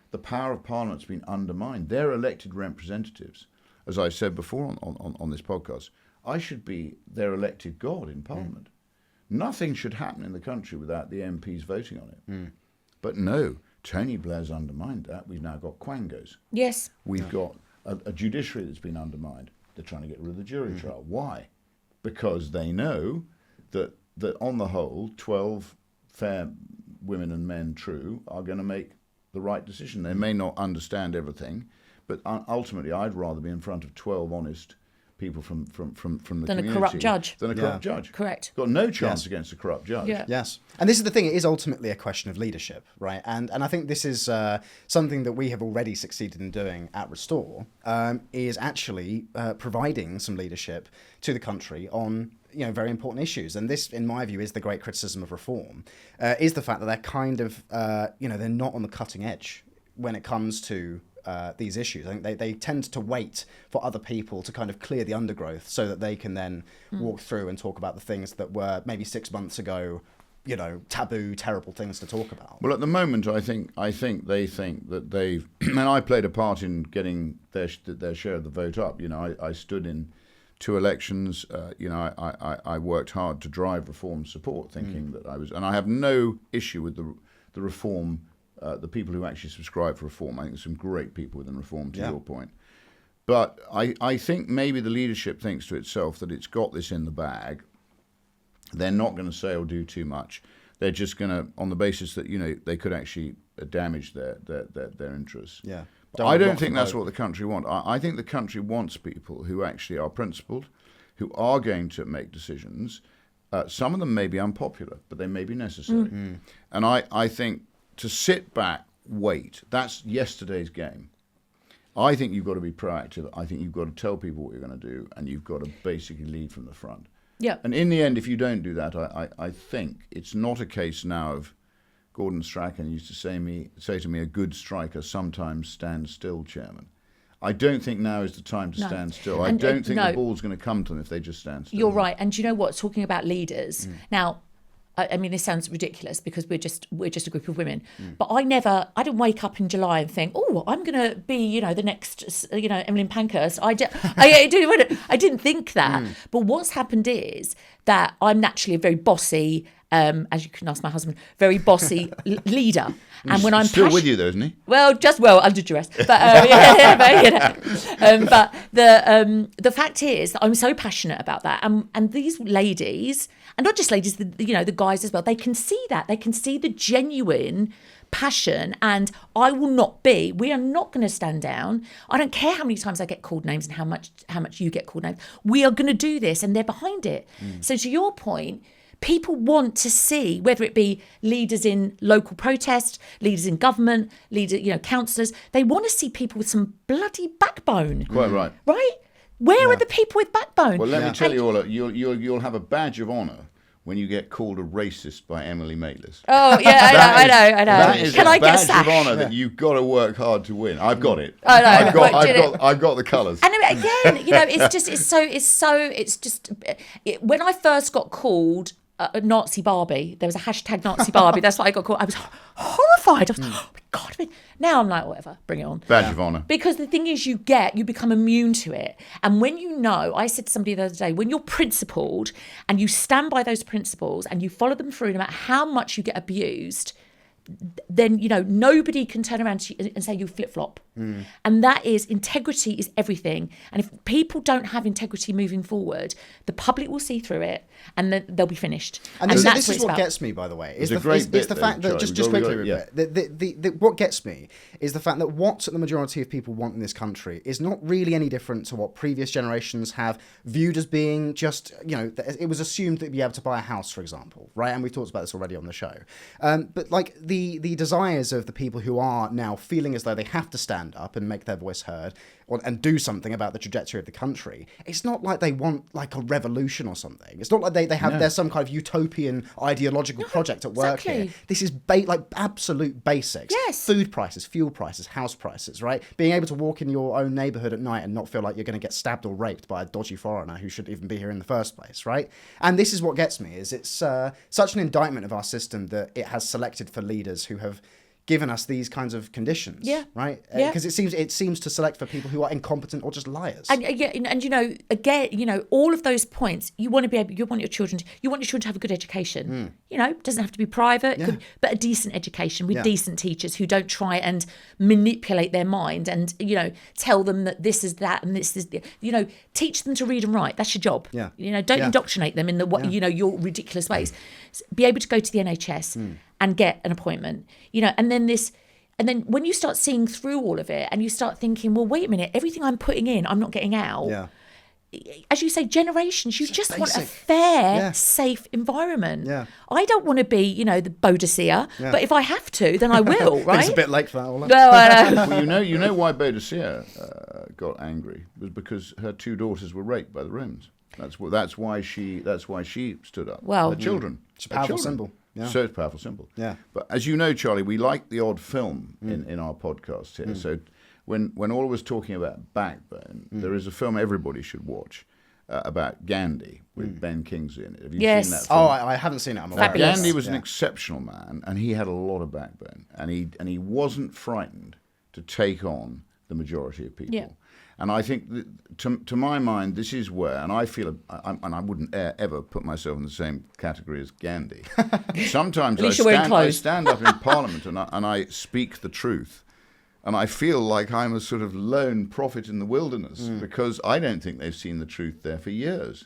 The power of Parliament's been undermined. They're elected representatives, as I said before on this podcast. I should be their elected God in Parliament. Nothing should happen in the country without the MPs voting on it. But no, Tony Blair's undermined that. We've now got quangos. Yes. We've got a judiciary that's been undermined. They're trying to get rid of the jury trial. Why? Because they know that on the whole, 12 fair women and men true are going to make the right decision. They may not understand everything, but ultimately I'd rather be in front of 12 honest people from the community than a corrupt judge. Correct. Got no chance against a corrupt judge. Yes. And this is the thing, it is ultimately a question of leadership, right? And I think this is something that we have already succeeded in doing at Restore, is actually providing some leadership to the country on very important issues. And this, in my view, is the great criticism of reform, is the fact that they're kind of, they're not on the cutting edge when it comes to these issues. I think they tend to wait for other people to kind of clear the undergrowth so that they can then walk through and talk about the things that were maybe 6 months ago, taboo, terrible things to talk about. Well, at the moment, I think they think that they've, and I played a part in getting their share of the vote up. I stood in 2 elections. I worked hard to drive reform support, thinking that I was, and I have no issue with the reform. The people who actually subscribe for reform. I think there's some great people within reform, to your point. But I think maybe the leadership thinks to itself that it's got this in the bag. They're not going to say or do too much. They're just going to, on the basis that, they could actually damage their interests. Yeah. But I don't think that's what the country wants. I think the country wants people who actually are principled, who are going to make decisions. Some of them may be unpopular, but they may be necessary. And I think to sit back wait. That's yesterday's game. I think you've got to be proactive. I think you've got to tell people what you're going to do, and you've got to basically lead from the front. Yeah. And in the end, if you don't do that, I think it's not a case now of Gordon Strachan used to say to me, a good striker sometimes stands still, Chairman. I don't think now is the time to stand still. I don't think the ball's going to come to them if they just stand still. You're right. And do you know what? Talking about leaders, now, I mean, this sounds ridiculous because we're just a group of women. But I didn't wake up in July and think, oh, I'm going to be, the next, Emmeline Pankhurst. I didn't think that. But what's happened is that I'm naturally a very bossy, as you can ask my husband, very bossy leader. And when I'm still with you, though, isn't he? Well, under duress. But but the fact is that I'm so passionate about that, and these ladies, and not just ladies, the guys as well, they can see that. They can see the genuine passion, and we are not going to stand down. I don't care how many times I get called names and how much you get called names. We are going to do this, and they're behind it. So to your point, people want to see, whether it be leaders in local protest, leaders in government, councillors, they want to see people with some bloody backbone. Quite right. Right? Where are the people with backbone? Well, let me tell you, Orla, you'll have a badge of honour when you get called a racist by Emily Maitlis. Oh, yeah, I know. That is Can a I get badge of honour that you've got to work hard to win. I've got it. I know. I've got the colours. And again, when I first got called Nazi Barbie, there was a hashtag Nazi Barbie. That's what I got called. I was horrified. I was oh my God. Now I'm like, whatever, bring it on. Badge of honour. Because the thing is, you become immune to it. And when I said to somebody the other day, when you're principled and you stand by those principles and you follow them through, no matter how much you get abused, then nobody can turn around to you and say you flip-flop. And that is, integrity is everything. And if people don't have integrity moving forward, the public will see through it and then they'll be finished. And this is what gets me, by the way, is the fact that just quickly, Rupert, what gets me is the fact that what the majority of people want in this country is not really any different to what previous generations have viewed as being just, it was assumed that you'd be able to buy a house, for example, right? And we've talked about this already on the show. But like the desires of the people who are now feeling as though they have to stand up and make their voice heard and do something about the trajectory of the country, it's not like they want like a revolution or something. It's not like there's some kind of utopian ideological project at work here. This is like absolute basics. Yes. Food prices, fuel prices, house prices, right? Being able to walk in your own neighbourhood at night and not feel like you're going to get stabbed or raped by a dodgy foreigner who shouldn't even be here in the first place, right? And this is what gets me, is it's such an indictment of our system that it has selected for leaders who have given us these kinds of conditions, right? Because it seems to select for people who are incompetent or just liars. And again, all of those points, you want your children to have a good education. It doesn't have to be private, but a decent education with decent teachers who don't try and manipulate their mind and tell them that this is that and this is teach them to read and write. That's your job. Don't indoctrinate them in the your ridiculous ways. Be able to go to the NHS and get an appointment, and then when you start seeing through all of it and you start thinking, well, wait a minute, everything I'm putting in, I'm not getting out. Yeah. As you say, generations, you just want a fair, safe environment. Yeah. I don't want to be, the Boadicea, but if I have to, then I will, right? It's a bit late for that, Orla. No, I know. Well, you know why Boadicea got angry? It was because her two daughters were raped by the Romans. That's why she stood up. Well, her children. It's a powerful symbol. Yeah. So it's a powerful symbol. Yeah. But as you know, Charlie, we like the odd film in our podcast here. So when Orla was talking about Backbone, there is a film everybody should watch about Gandhi with Ben Kingsley in it. Have you seen that film? Oh, I haven't seen it. I'm aware. Gandhi was an exceptional man, and he had a lot of backbone, and he wasn't frightened to take on the majority of people. Yeah. And I think, that, to my mind, this is where, and I feel, and I wouldn't ever put myself in the same category as Gandhi. Sometimes I stand up in Parliament and I speak the truth, and I feel like I'm a sort of lone prophet in the wilderness because I don't think they've seen the truth there for years.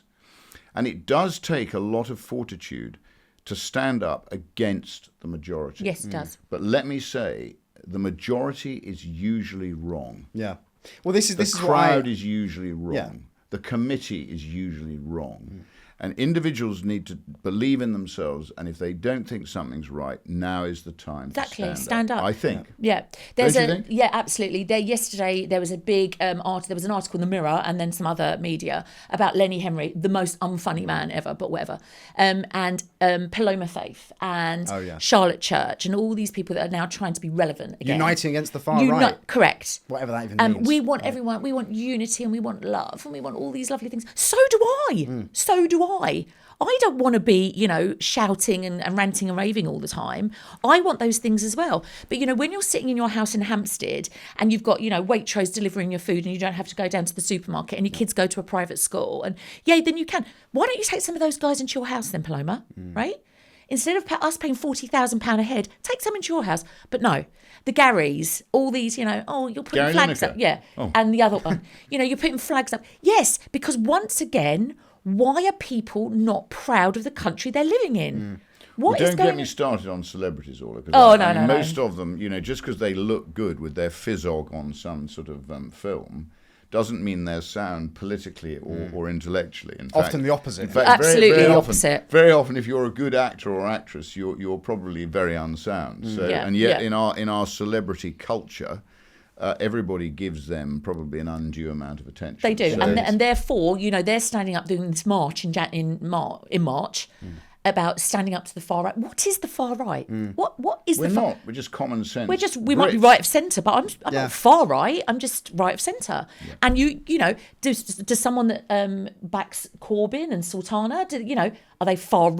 And it does take a lot of fortitude to stand up against the majority. Yes, it does. But let me say, the majority is usually wrong. Yeah. Well, this is the crowd is usually wrong. Yeah. The committee is usually wrong. And individuals need to believe in themselves, and if they don't think something's right, now is the time to stand up. I think. Yeah. Don't you think? Yeah, absolutely. Yesterday there was a big article. There was an article in the Mirror and then some other media about Lenny Henry, the most unfunny man ever, but whatever. And Paloma Faith and Charlotte Church and all these people that are now trying to be relevant again. Uniting against the far right. Correct. Whatever that even means. We want everyone. We want unity and we want love and we want all these lovely things. So do I. So do I don't want to be, shouting and ranting and raving all the time. I want those things as well. But, when you're sitting in your house in Hampstead and you've got, Waitrose delivering your food and you don't have to go down to the supermarket and your kids go to a private school and, then you can. Why don't you take some of those guys into your house then, Paloma, right? Instead of us paying £40,000 a head, take some into your house. But no, the Garys, all these, you're putting Gary flags Lineker. up. Yeah. Oh. And the other one, you're putting flags up. Yes, because once again, why are people not proud of the country they're living in? Don't get me started on celebrities, Orla. No. Most of them, just because they look good with their fizzog on some sort of film, doesn't mean they're sound politically or intellectually. In fact, often the opposite. In fact, absolutely very the often, opposite. Very often, if you're a good actor or actress, you're probably very unsound. So, and yet in our celebrity culture, everybody gives them probably an undue amount of attention. They do, so and therefore, they're standing up doing this march in March about standing up to the far right. What is the far right? What is We're the far? not. We're just common sense. We might be right of centre, but I'm not far right. I'm just right of centre. Yeah. And does someone that backs Corbyn and Sultana? Are they far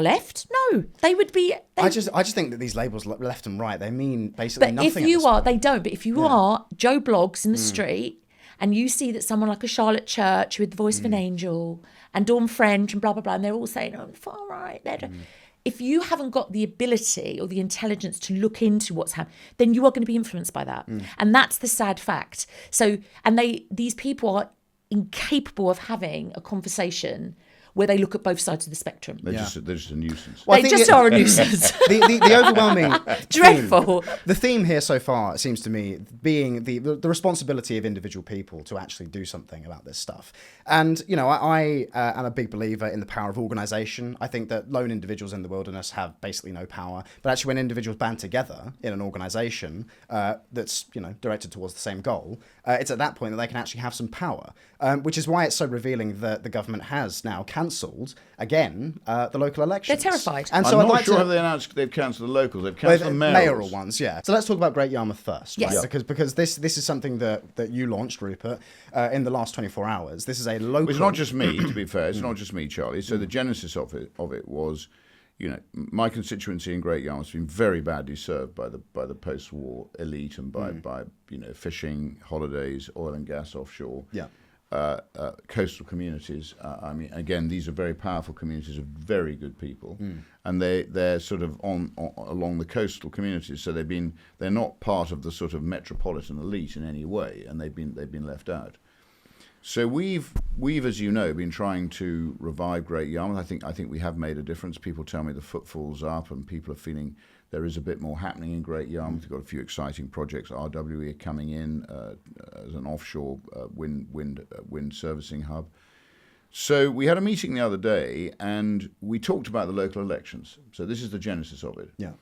left? No, they would be. I just think that these labels, left and right, they mean basically nothing. But if you are, they don't. But if you are Joe Bloggs in the street, and you see that someone like a Charlotte Church with the voice of an angel and Dawn French and blah, blah, blah, and they're all saying, far right. If you haven't got the ability or the intelligence to look into what's happening, then you are going to be influenced by that. And that's the sad fact. So, and these people are incapable of having a conversation where they look at both sides of the spectrum. They're just a nuisance. Well, they just are a nuisance. The overwhelming dreadful. The theme here so far, it seems to me, being the responsibility of individual people to actually do something about this stuff. And, I am a big believer in the power of organisation. I think that lone individuals in the wilderness have basically no power. But actually when individuals band together in an organisation that's, directed towards the same goal, it's at that point that they can actually have some power. Which is why it's so revealing that the government has now cancelled, again, the local elections. They're terrified. And so I'm not sure have they announced they've cancelled the locals. They've cancelled the mayoral ones, yeah. So let's talk about Great Yarmouth first. Yes. Right? Because this is something that you launched, Rupert, in the last 24 hours. This is a local... It's not just me, to be fair. It's not just me, Charlie. So the genesis of it was, my constituency in Great Yarmouth has been very badly served by the post-war elite and by fishing, holidays, oil and gas offshore. Yeah. Coastal communities. Again, these are very powerful communities of very good people, and they're sort of on along the coastal communities. So they're not part of the sort of metropolitan elite in any way, and they've been left out. So we've as you know been trying to revive Great Yarmouth. I think we have made a difference. People tell me the footfall's up, and people are feeling there is a bit more happening in Great Yarmouth. We've got a few exciting projects. RWE are coming in as an offshore wind servicing hub. So we had a meeting the other day, and we talked about the local elections. So this is the genesis of it. Yeah.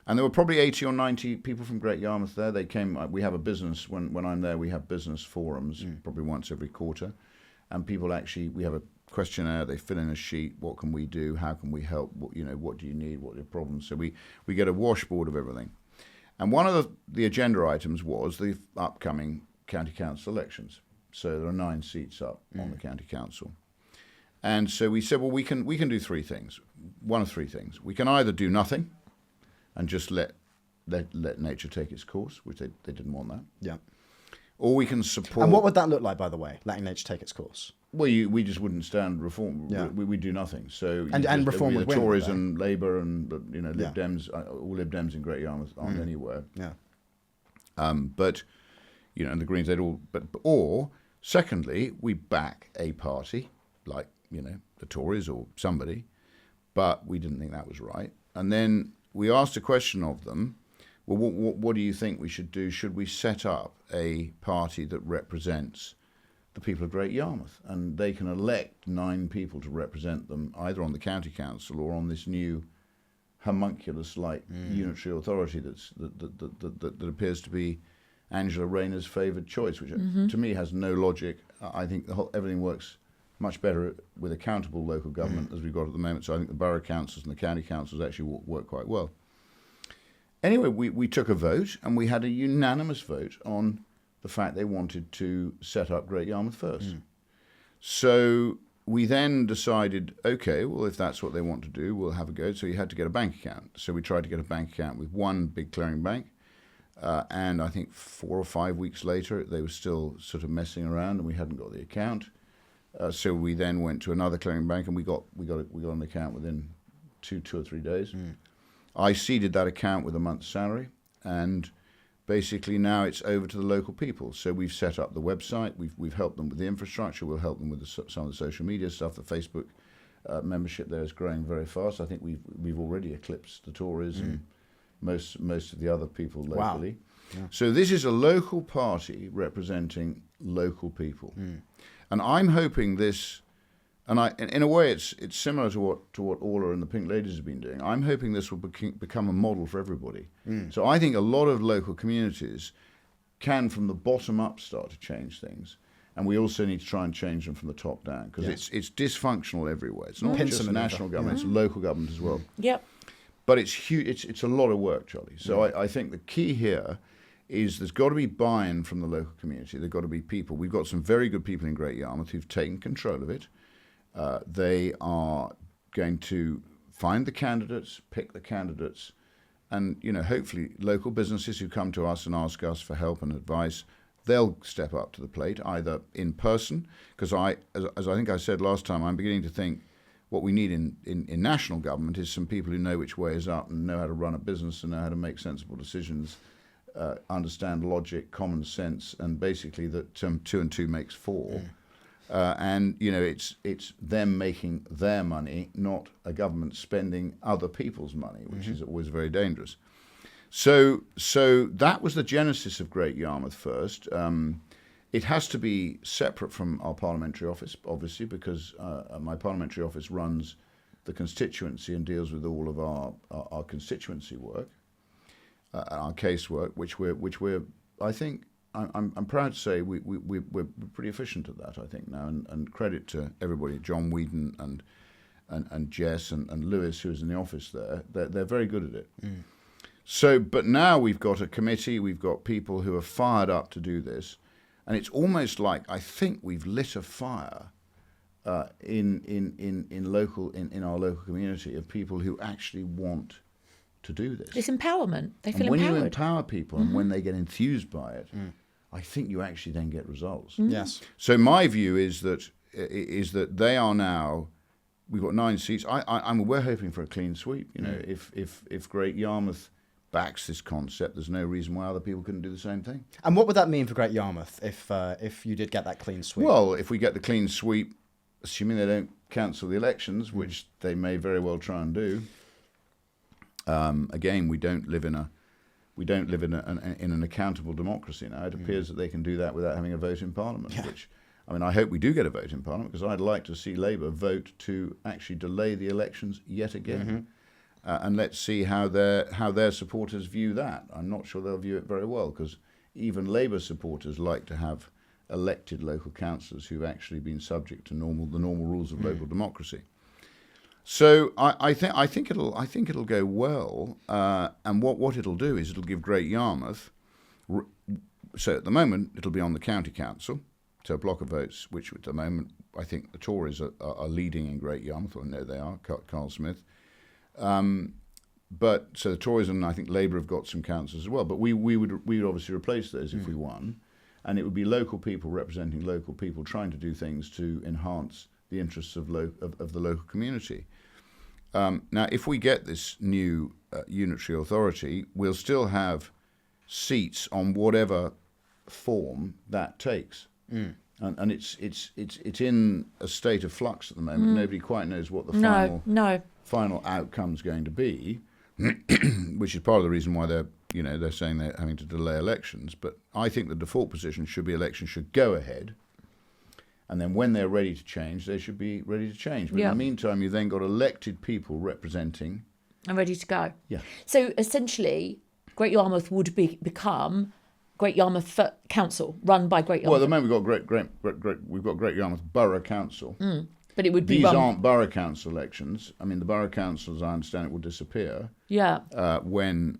And there were probably 80 or 90 people from Great Yarmouth there. They came. We have a business when I'm there. We have business forums probably once every quarter, and people we have a questionnaire. They fill in a sheet. What can we do? How can we help? What do you need? What are your problems? So we get a washboard of everything. And one of the agenda items was the upcoming county council elections. So there are 9 seats up on the county council. And so we said, well, we can do 3 things. One of 3 things. We can either do nothing and just let nature take its course, which they didn't want that. Yeah. Or we can support... And what would that look like, by the way, letting nature take its course? Well, we just wouldn't stand reform. Yeah. We do nothing. So and reform would win. Tories and Labour and Lib Dems, all Lib Dems in Great Yarmouth aren't anywhere. Yeah. But and the Greens, they'd all. Or secondly, we back a party like the Tories or somebody, but we didn't think that was right. And then we asked a question of them. Well, what do you think we should do? Should we set up a party that represents the people of Great Yarmouth, and they can elect 9 people to represent them either on the county council or on this new homunculus-like unitary authority that appears to be Angela Rayner's favoured choice, which to me has no logic. I think everything works much better with accountable local government as we've got at the moment. So I think the borough councils and the county councils actually work quite well. Anyway, we took a vote, and we had a unanimous vote on the fact they wanted to set up Great Yarmouth first. So we then decided, okay, well, if that's what they want to do, we'll have a go. So you had to get a bank account. So we tried to get a bank account with one big clearing bank. And I think 4 or 5 weeks later, they were still sort of messing around, and we hadn't got the account. So we then went to another clearing bank, and we got an account within two or 3 days. I seeded that account with a month's salary, and basically now it's over to the local people. So we've set up the website, we've helped them with the infrastructure, we'll help them with some of the social media stuff. The Facebook membership there is growing very fast. I think we've already eclipsed the Tories and most of the other people locally. Wow. Yeah. So this is a local party representing local people, and I'm hoping this. And in a way, it's similar to what Orla and the Pink Ladies have been doing. I'm hoping this will become a model for everybody. So I think a lot of local communities can, from the bottom up, start to change things, and we also need to try and change them from the top down, because it's dysfunctional everywhere. It's not just national government; it's local government as well. Yep. But it's huge. It's a lot of work, Charlie. So I think the key here is there's got to be buy-in from the local community. There've got to be people. We've got some very good people in Great Yarmouth who've taken control of it. They are going to find the candidates, pick the candidates, and hopefully local businesses who come to us and ask us for help and advice, they'll step up to the plate, either in person, because as I think I said last time, I'm beginning to think what we need in national government is some people who know which way is up and know how to run a business and know how to make sensible decisions, understand logic, common sense, and basically that 2 and 2 makes 4. And it's them making their money, not a government spending other people's money, which is always very dangerous. So that was the genesis of Great Yarmouth first. It has to be separate from our parliamentary office, obviously, because my parliamentary office runs the constituency and deals with all of our constituency work, our casework, which we're I think. I'm proud to say we're pretty efficient at that, I think, now, and credit to everybody, John Whedon and Jess and Lewis, who is in the office there. They're very good at it. So, but now we've got a committee, we've got people who are fired up to do this, and it's almost like I think we've lit a fire in our local community of people who actually want to do this. It's empowerment. They feel when empowered. You empower people and when they get enthused by it, I think you actually then get results. Yes. So my view is that they are now. We've got 9 seats. We're hoping for a clean sweep. If Great Yarmouth backs this concept, there's no reason why other people couldn't do the same thing. And what would that mean for Great Yarmouth if you did get that clean sweep? Well, if we get the clean sweep, assuming they don't cancel the elections, which they may very well try and do. Again, we don't live in an accountable democracy now. It appears that they can do that without having a vote in Parliament. Which, I hope we do get a vote in Parliament, because I'd like to see Labour vote to actually delay the elections yet again, and let's see how their supporters view that. I'm not sure they'll view it very well, because even Labour supporters like to have elected local councillors who've actually been subject to the normal rules of local democracy. So I think it'll go well, and what it'll do is it'll give Great Yarmouth. So at the moment it'll be on the county council, so a block of votes, which at the moment I think the Tories are leading in Great Yarmouth. Or no, they are, Carl Smith. But so the Tories and I think Labour have got some councils as well. But we would obviously replace those if we won, and it would be local people representing local people trying to do things to enhance the interests of the local community. Now, if we get this new unitary authority, we'll still have seats on whatever form that takes, and it's in a state of flux at the moment. Nobody quite knows what the final outcome's going to be, which is part of the reason why they're saying they're having to delay elections. But I think the default position should be elections should go ahead. And then when they're ready to change, they should be ready to change. But in the meantime, you've then got elected people representing. And ready to go. Yeah. So essentially, Great Yarmouth would become Great Yarmouth Council, run by Great Yarmouth. Well, at the moment we've got Great Yarmouth Borough Council. But it would be These aren't borough council elections. I mean, the borough councils, I understand, it will disappear. Yeah. When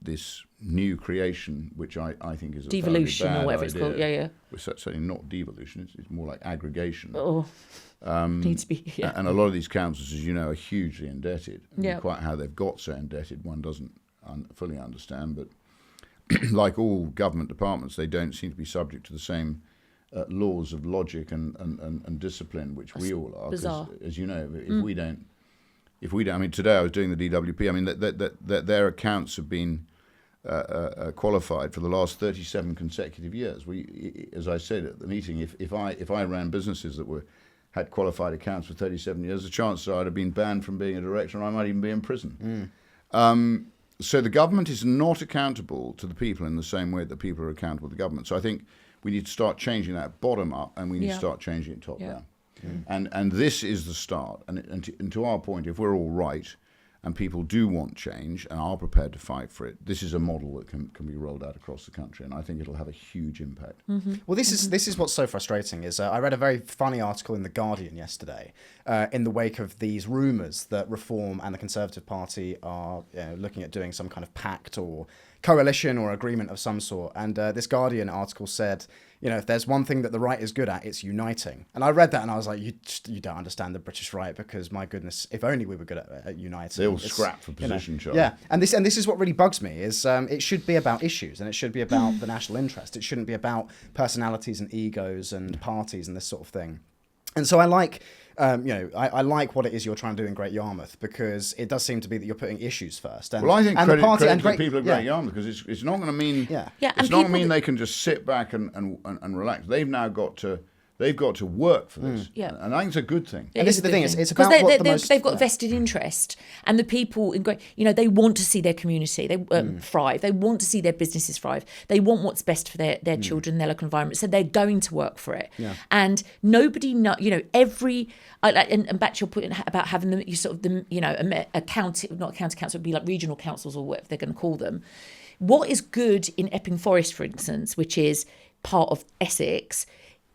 this new creation, which I think is a devolution bad or whatever idea, it's called. Yeah. Well, certainly not devolution. It's more like aggregation. Oh. Needs to be. Yeah. And a lot of these councils, as you know, are hugely indebted. Yeah. Quite how they've got so indebted, one doesn't fully understand. But like all government departments, they don't seem to be subject to the same laws of logic and discipline, which we all are. Bizarre. As you know, if we don't, I mean, today I was doing the DWP. I mean, that their accounts have been qualified for the last 37 consecutive years. We, as I said at the meeting, if I ran businesses that had qualified accounts for 37 years, the chances are I'd have been banned from being a director, and I might even be in prison. So the government is not accountable to the people in the same way that people are accountable to the government. So I think we need to start changing that bottom up, and we need to start changing it top down. And this is the start. And to our point, if we're all right, and people do want change and are prepared to fight for it, this is a model that can be rolled out across the country, and I think it'll have a huge impact. Well, this is what's so frustrating is I read a very funny article in The Guardian yesterday in the wake of these rumours that Reform and the Conservative Party are looking at doing some kind of pact or coalition or agreement of some sort. And this Guardian article said, if there's one thing that the right is good at, it's uniting. And I read that and I was like, you don't understand the British right, because my goodness, if only we were good at uniting. They all scrap for position, Charlie. Yeah, and this is what really bugs me is it should be about issues, and it should be about the national interest. It shouldn't be about personalities and egos and parties and this sort of thing. And so I like, I like what it is you're trying to do in Great Yarmouth, because it does seem to be that you're putting issues first. And, well, I think and credit and to the people of Great Yarmouth, because it's not going to mean it's not going to mean they can just sit back and relax. They've now got to work for this, and I think it's a good thing. And this is the thing: it's about what they've got vested interest, and the people in Great, they want to see their community thrive. They want to see their businesses thrive. They want what's best for their children, their local environment. So they're going to work for it. Yeah. And nobody and back to your point about having them, a county, not county council, would be like regional councils or whatever they're going to call them. What is good in Epping Forest, for instance, which is part of Essex,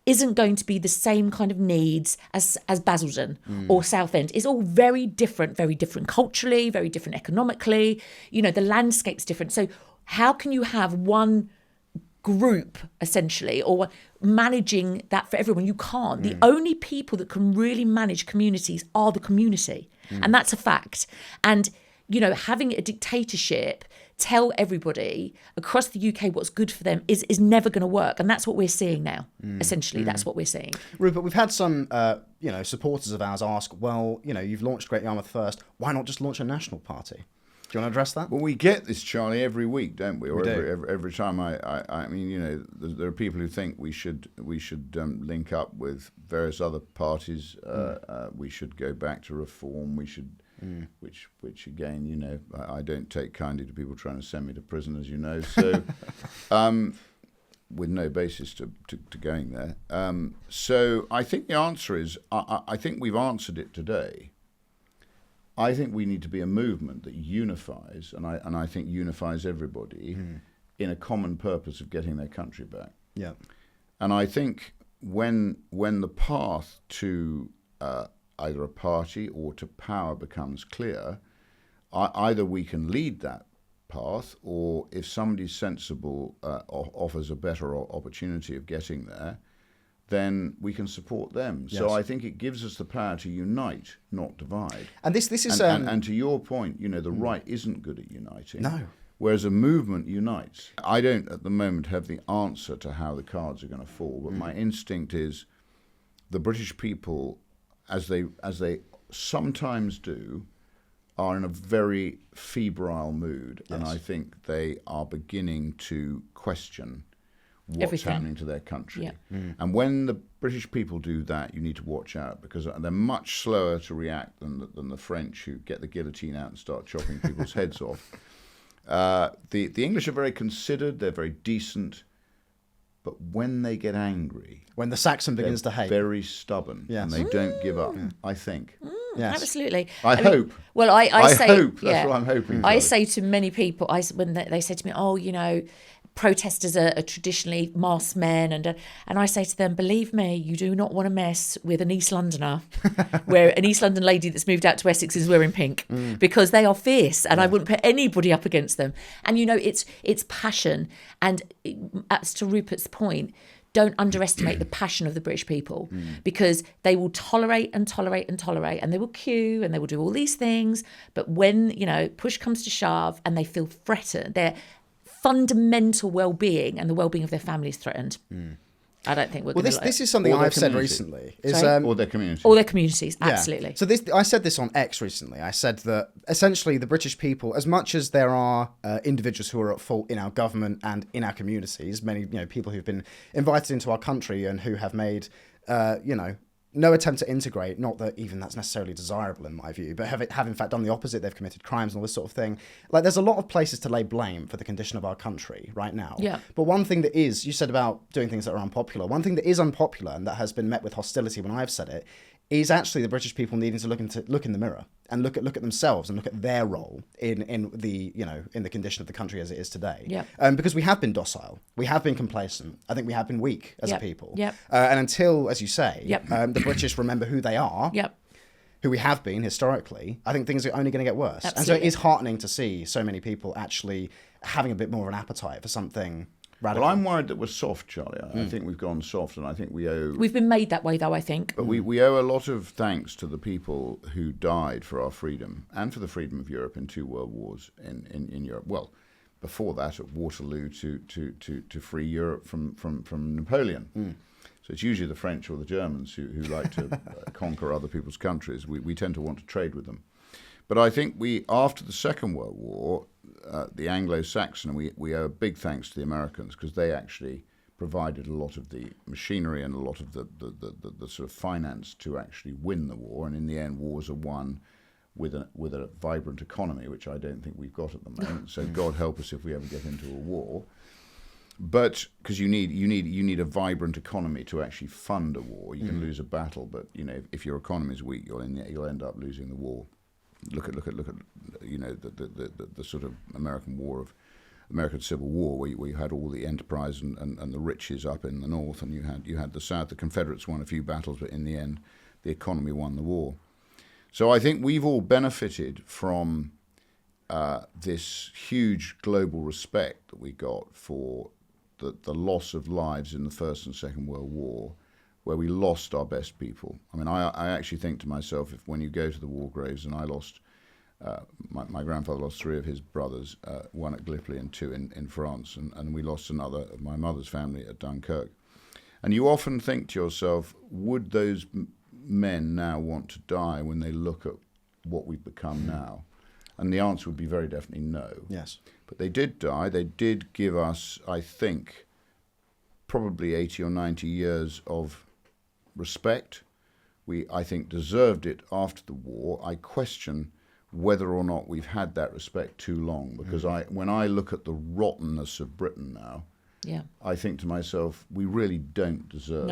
isn't going to be the same kind of needs as Basildon or Southend. It's all very different culturally, very different economically. The landscape's different. So how can you have one group, essentially, or managing that for everyone? You can't. The only people that can really manage communities are the community. And that's a fact. And, having a dictatorship tell everybody across the UK what's good for them is never going to work. And that's what we're seeing now. Essentially, that's what we're seeing. Rupert, we've had some, supporters of ours ask, well, you've launched Great Yarmouth first. Why not just launch a national party? Do you want to address that? Well, we get this, Charlie, every week, don't we? Or we every time. I mean, there are people who think we should link up with various other parties. We should go back to Reform. We should. Which again, I don't take kindly to people trying to send me to prison, as you know. So, with no basis to going there. So I think the answer is, I think we've answered it today. I think we need to be a movement that unifies, and I think unifies everybody in a common purpose of getting their country back. Yeah. And I think when the path to either a party or to power becomes clear, either we can lead that path, or if somebody sensible offers a better opportunity of getting there, then we can support them. Yes. So I think it gives us the power to unite, not divide. And this is and to your point, the right isn't good at uniting. No. Whereas a movement unites. I don't at the moment have the answer to how the cards are going to fall, but my instinct is the British people, as they sometimes do, are in a very febrile mood. Yes. And I think they are beginning to question what's happening to their country. Yeah. And when the British people do that, you need to watch out, because they're much slower to react than the French, who get the guillotine out and start chopping people's heads off. The English are very considered, they're very decent, But when they get angry, when the Saxon begins to hate, very stubborn, and they don't give up. I think. yes. Absolutely. I hope. Well, I say, hope. That's what I'm hoping. I Charlie. say to many people, when they say to me, "Oh, protesters are traditionally masked men," and I say to them, believe me, you do not want to mess with an East Londoner, where an East London lady that's moved out to Essex is wearing pink, because they are fierce, and I wouldn't put anybody up against them. And it's passion, and as to Rupert's point, don't underestimate the passion of the British people, because they will tolerate and tolerate and tolerate, and they will queue and they will do all these things. But when, push comes to shove and they feel threatened, their fundamental well-being and the well-being of their families threatened. I don't think we're going to... This is something I've said recently. Or their community. Or their communities, absolutely. So I said this on X recently. I said that essentially the British people, as much as there are individuals who are at fault in our government and in our communities, many people who've been invited into our country and who have made, no attempt to integrate, not that even that's necessarily desirable in my view, but have in fact done the opposite. They've committed crimes and all this sort of thing. Like, there's a lot of places to lay blame for the condition of our country right now. Yeah. But one thing that is, you said about doing things that are unpopular, one thing that is unpopular and that has been met with hostility when I've said it, is actually the British people needing to look in the mirror and look at themselves and look at their role in the condition of the country as it is today. Yeah. Because we have been docile, we have been complacent. I think we have been weak as a people. Yep. And until, as you say, Yep. The British remember who they are. Yep. Who we have been historically, I think things are only going to get worse. Absolutely. And so it is heartening to see so many people actually having a bit more of an appetite for something radical. Well, I'm worried that we're soft, Charlie. I think we've gone soft, and I think we owe... We've been made that way, though, I think. But we owe a lot of thanks to the people who died for our freedom and for the freedom of Europe in 2 world wars in Europe. Well, before that, at Waterloo, to free Europe from Napoleon. So it's usually the French or the Germans who like to conquer other people's countries. We tend to want to trade with them. But I think after the Second World War, the Anglo-Saxon, we owe a big thanks to the Americans, because they actually provided a lot of the machinery and a lot of the sort of finance to actually win the war. And in the end, wars are won with a vibrant economy, which I don't think we've got at the moment. So God help us if we ever get into a war. But because you need a vibrant economy to actually fund a war. You can lose a battle, but if your economy is weak, you'll end up losing the war. Look at the sort of American Civil War, where you had all the enterprise and the riches up in the north, and you had the south. The Confederates won a few battles, but in the end, the economy won the war. So I think we've all benefited from this huge global respect that we got for the loss of lives in the First and Second World War, where we lost our best people. I mean, I actually think to myself, when you go to the war graves, and I lost, my grandfather lost 3 of his brothers, 1 at Gallipoli and 2 in France, and we lost another of my mother's family at Dunkirk. And you often think to yourself, would those men now want to die when they look at what we've become now? And the answer would be very definitely no. Yes. But they did die. They did give us, I think, probably 80 or 90 years of respect. We, I think, deserved it after the war. I question whether or not we've had that respect too long, because when I look at the rottenness of Britain now, I think to myself, we really don't deserve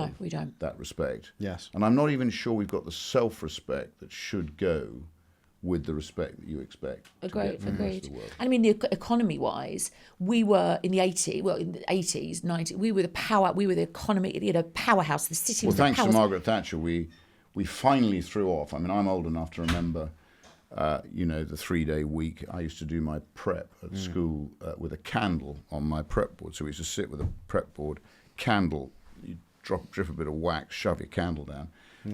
that respect. Yes. And I'm not even sure we've got the self-respect that should go with the respect that you expect. Agreed. From the rest of the world. I mean, economy-wise, we were in the 80s, 90s, we were the power, we were the economy, powerhouse. The city was the thanks powerhouse. to Margaret Thatcher, we finally threw off. I mean, I'm old enough to remember, the 3-day week. I used to do my prep at school with a candle on my prep board. So we used to sit with a prep board, candle, you drip a bit of wax, shove your candle down.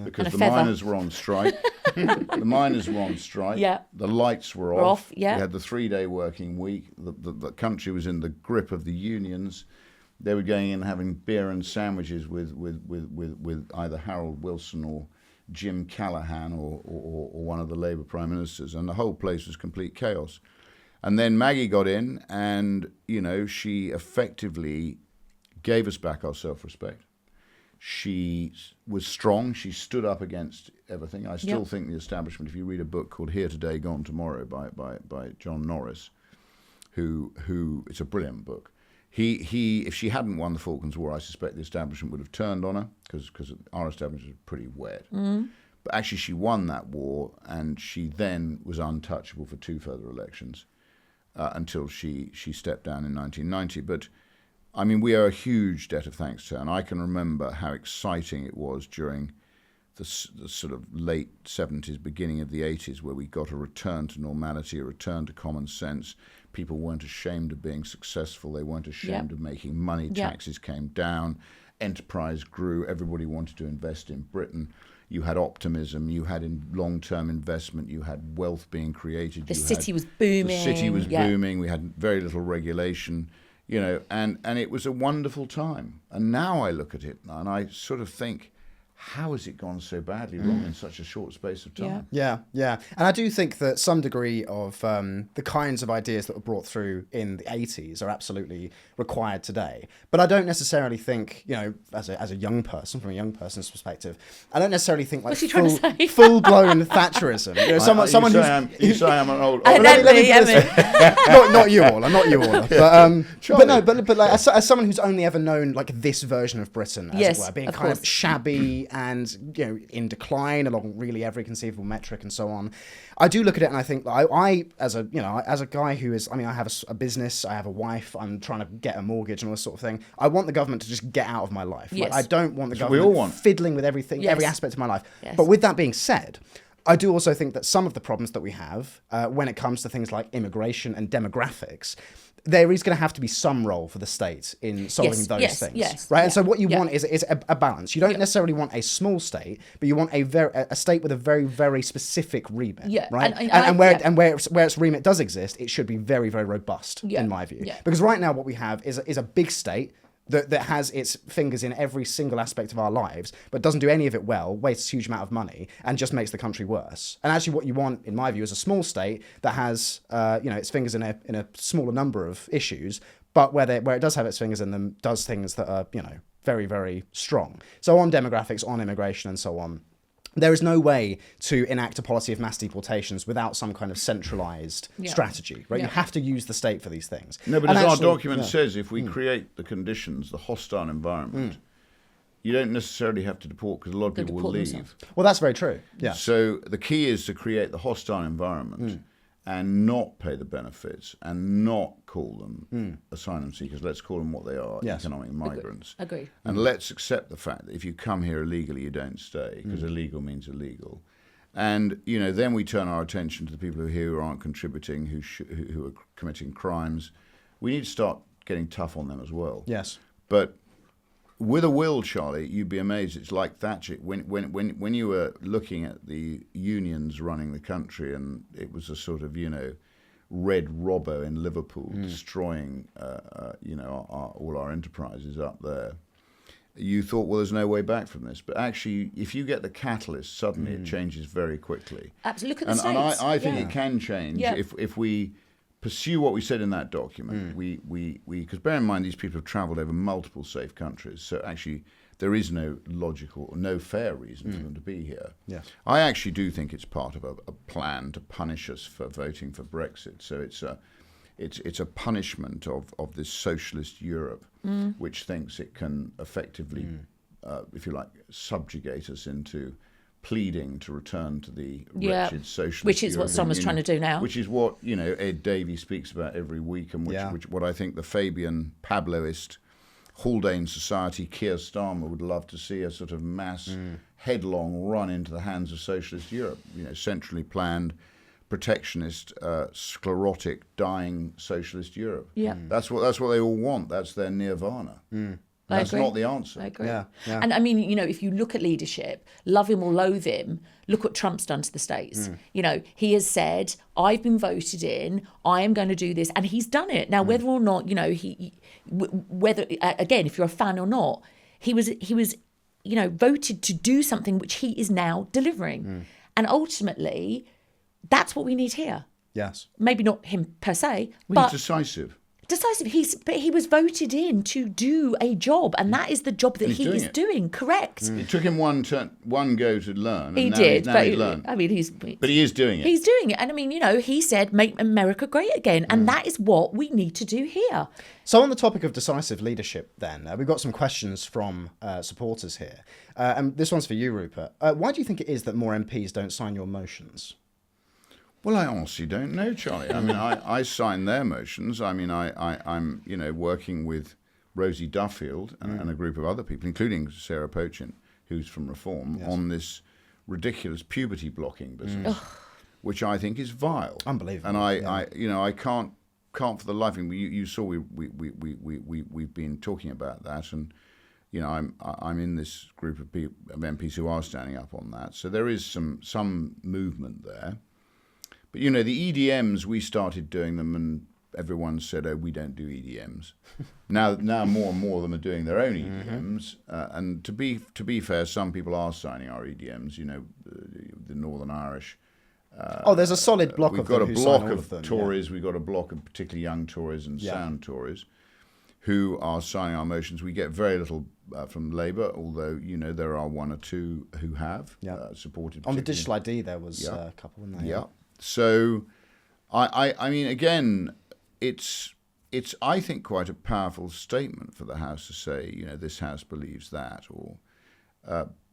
Because the miners were on strike. The miners were on strike. Yeah. The lights were off. Yeah. We had the 3-day working week. The country was in the grip of the unions. They were going in and having beer and sandwiches with either Harold Wilson or Jim Callaghan or one of the Labour prime ministers, and the whole place was complete chaos. And then Maggie got in, and she effectively gave us back our self-respect. She was strong. She stood up against everything. I still think the establishment, if you read a book called Here Today, Gone Tomorrow by John Norris, who it's a brilliant book. if she hadn't won the Falklands War, I suspect the establishment would have turned on her because our establishment was pretty wet. But actually, she won that war, and she then was untouchable for 2 further elections until she stepped down in 1990. But I mean, we owe a huge debt of thanks to her, and I can remember how exciting it was during the sort of late 70s, beginning of the 80s, where we got a return to normality, a return to common sense. People weren't ashamed of being successful. They weren't ashamed of making money. Taxes came down. Enterprise grew. Everybody wanted to invest in Britain. You had optimism. You had long-term investment. You had wealth being created. The city was booming. The city was booming. We had very little regulation, and it was a wonderful time. And now I look at it and I sort of think, how has it gone so badly wrong in such a short space of time? Yeah. And I do think that some degree of the kinds of ideas that were brought through in the 80s are absolutely required today. But I don't necessarily think, as a young person, from a young person's perspective, I don't necessarily think like full-blown Thatcherism. You say I'm an old... Not you, Orla. But as someone who's only ever known like this version of Britain, as it were, being kind of shabby and in decline along really every conceivable metric and so on, I do look at it and I think I as a guy who is, I have a business, I have a wife, I'm trying to get a mortgage and all this sort of thing. I want the government to just get out of my life. Yes. Like, I don't want the government fiddling with everything, every aspect of my life. Yes. But with that being said, I do also think that some of the problems that we have when it comes to things like immigration and demographics, there is going to have to be some role for the state in solving those things, right? And so what you want is a balance. You don't necessarily want a small state, but you want a state with a very, very specific remit, right? And where its remit does exist, it should be very, very robust, in my view. Yeah. Because right now what we have is a big state that has its fingers in every single aspect of our lives, but doesn't do any of it well, wastes a huge amount of money, and just makes the country worse. And actually what you want, in my view, is a small state that has its fingers in a smaller number of issues, but where it does have its fingers in them, does things that are very, very strong. So on demographics, on immigration, and so on, there is no way to enact a policy of mass deportations without some kind of centralised strategy, right? You have to use the state for these things. No, but as our document says, if we create the conditions, the hostile environment, you don't necessarily have to deport because a lot of people will leave. Well, that's very true. Yeah. So the key is to create the hostile environment and not pay the benefits and not call them asylum seekers. Let's call them what they are, economic migrants. Agreed. And let's accept the fact that if you come here illegally, you don't stay, because illegal means illegal. And, then we turn our attention to the people who are here who aren't contributing, who are committing crimes. We need to start getting tough on them as well. Yes. But with a will, Charlie, you'd be amazed. It's like Thatcher. When you were looking at the unions running the country, and it was a sort of, red robber in Liverpool destroying, all our enterprises up there, you thought, well, there's no way back from this. But actually, if you get the catalyst, suddenly it changes very quickly. Absolutely. Look at the States. And I think it can change if we pursue what we said in that document. Because bear in mind, these people have travelled over multiple safe countries, so actually there is no logical or no fair reason for them to be here. Yes. I actually do think it's part of a plan to punish us for voting for Brexit. So it's a punishment of this socialist Europe, which thinks it can effectively, if you like, subjugate us into pleading to return to the wretched socialist which is European what someone's Union, trying to do now. Which is what Ed Davey speaks about every week, and which what I think the Fabian Pabloist Haldane Society, Keir Starmer, would love to see a sort of mass headlong run into the hands of socialist Europe. Centrally planned, protectionist, sclerotic, dying socialist Europe. Yeah, that's what they all want. That's their nirvana. That's not the answer. I agree. Yeah. And I mean, if you look at leadership, love him or loathe him, look what Trump's done to the States. He has said, I've been voted in, I am going to do this, and he's done it. Now, whether or not, whether, again, if you're a fan or not, he was voted to do something which he is now delivering. And ultimately, that's what we need here. Yes. Maybe not him per se, Well, but he's decisive. Decisive. But he was voted in to do a job, and that is the job that he is doing. Correct. It took him one go to learn. He and did, now but he's learned. I mean, but he is doing it. He's doing it, and I mean, he said, "Make America great again," and that is what we need to do here. So on the topic of decisive leadership, then we've got some questions from supporters here, and this one's for you, Rupert. Why do you think it is that more MPs don't sign your motions? Well, I honestly don't know, Charlie. I mean, I sign their motions. I mean, I'm working with Rosie Duffield and a group of other people, including Sarah Pochin, who's from Reform, on this ridiculous puberty blocking business, which I think is vile, unbelievable. And I can't for the life of me. You saw we've been talking about that, and I'm in this group of MPs who are standing up on that. So there is some movement there. But, the EDMs, we started doing them and everyone said, oh, we don't do EDMs. Now more and more of them are doing their own EDMs. And to be fair, some people are signing our EDMs, the Northern Irish. There's a solid block of them. We've got a block of Tories. We've got a block of particularly young Tories and sound Tories who are signing our motions. We get very little from Labour, although, there are one or two who have supported. On the digital ID, there was a couple, wasn't there? Yeah. So, I mean, again, it's I think quite a powerful statement for the House to say, this House believes that,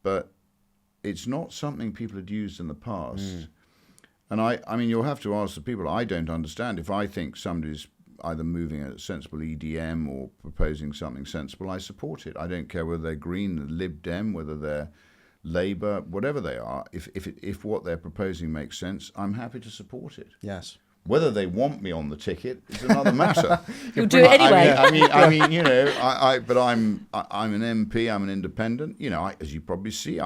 but it's not something people had used in the past. And I mean, you'll have to ask the people. I don't understand. If I think somebody's either moving a sensible EDM or proposing something sensible, I support it. I don't care whether they're Green, Lib Dem, whether they're Labour, whatever they are. If what they're proposing makes sense, I'm happy to support it. Yes. Whether they want me on the ticket is another matter. You'll do it anyway. I mean, but I'm an MP. I'm an independent. As you probably see,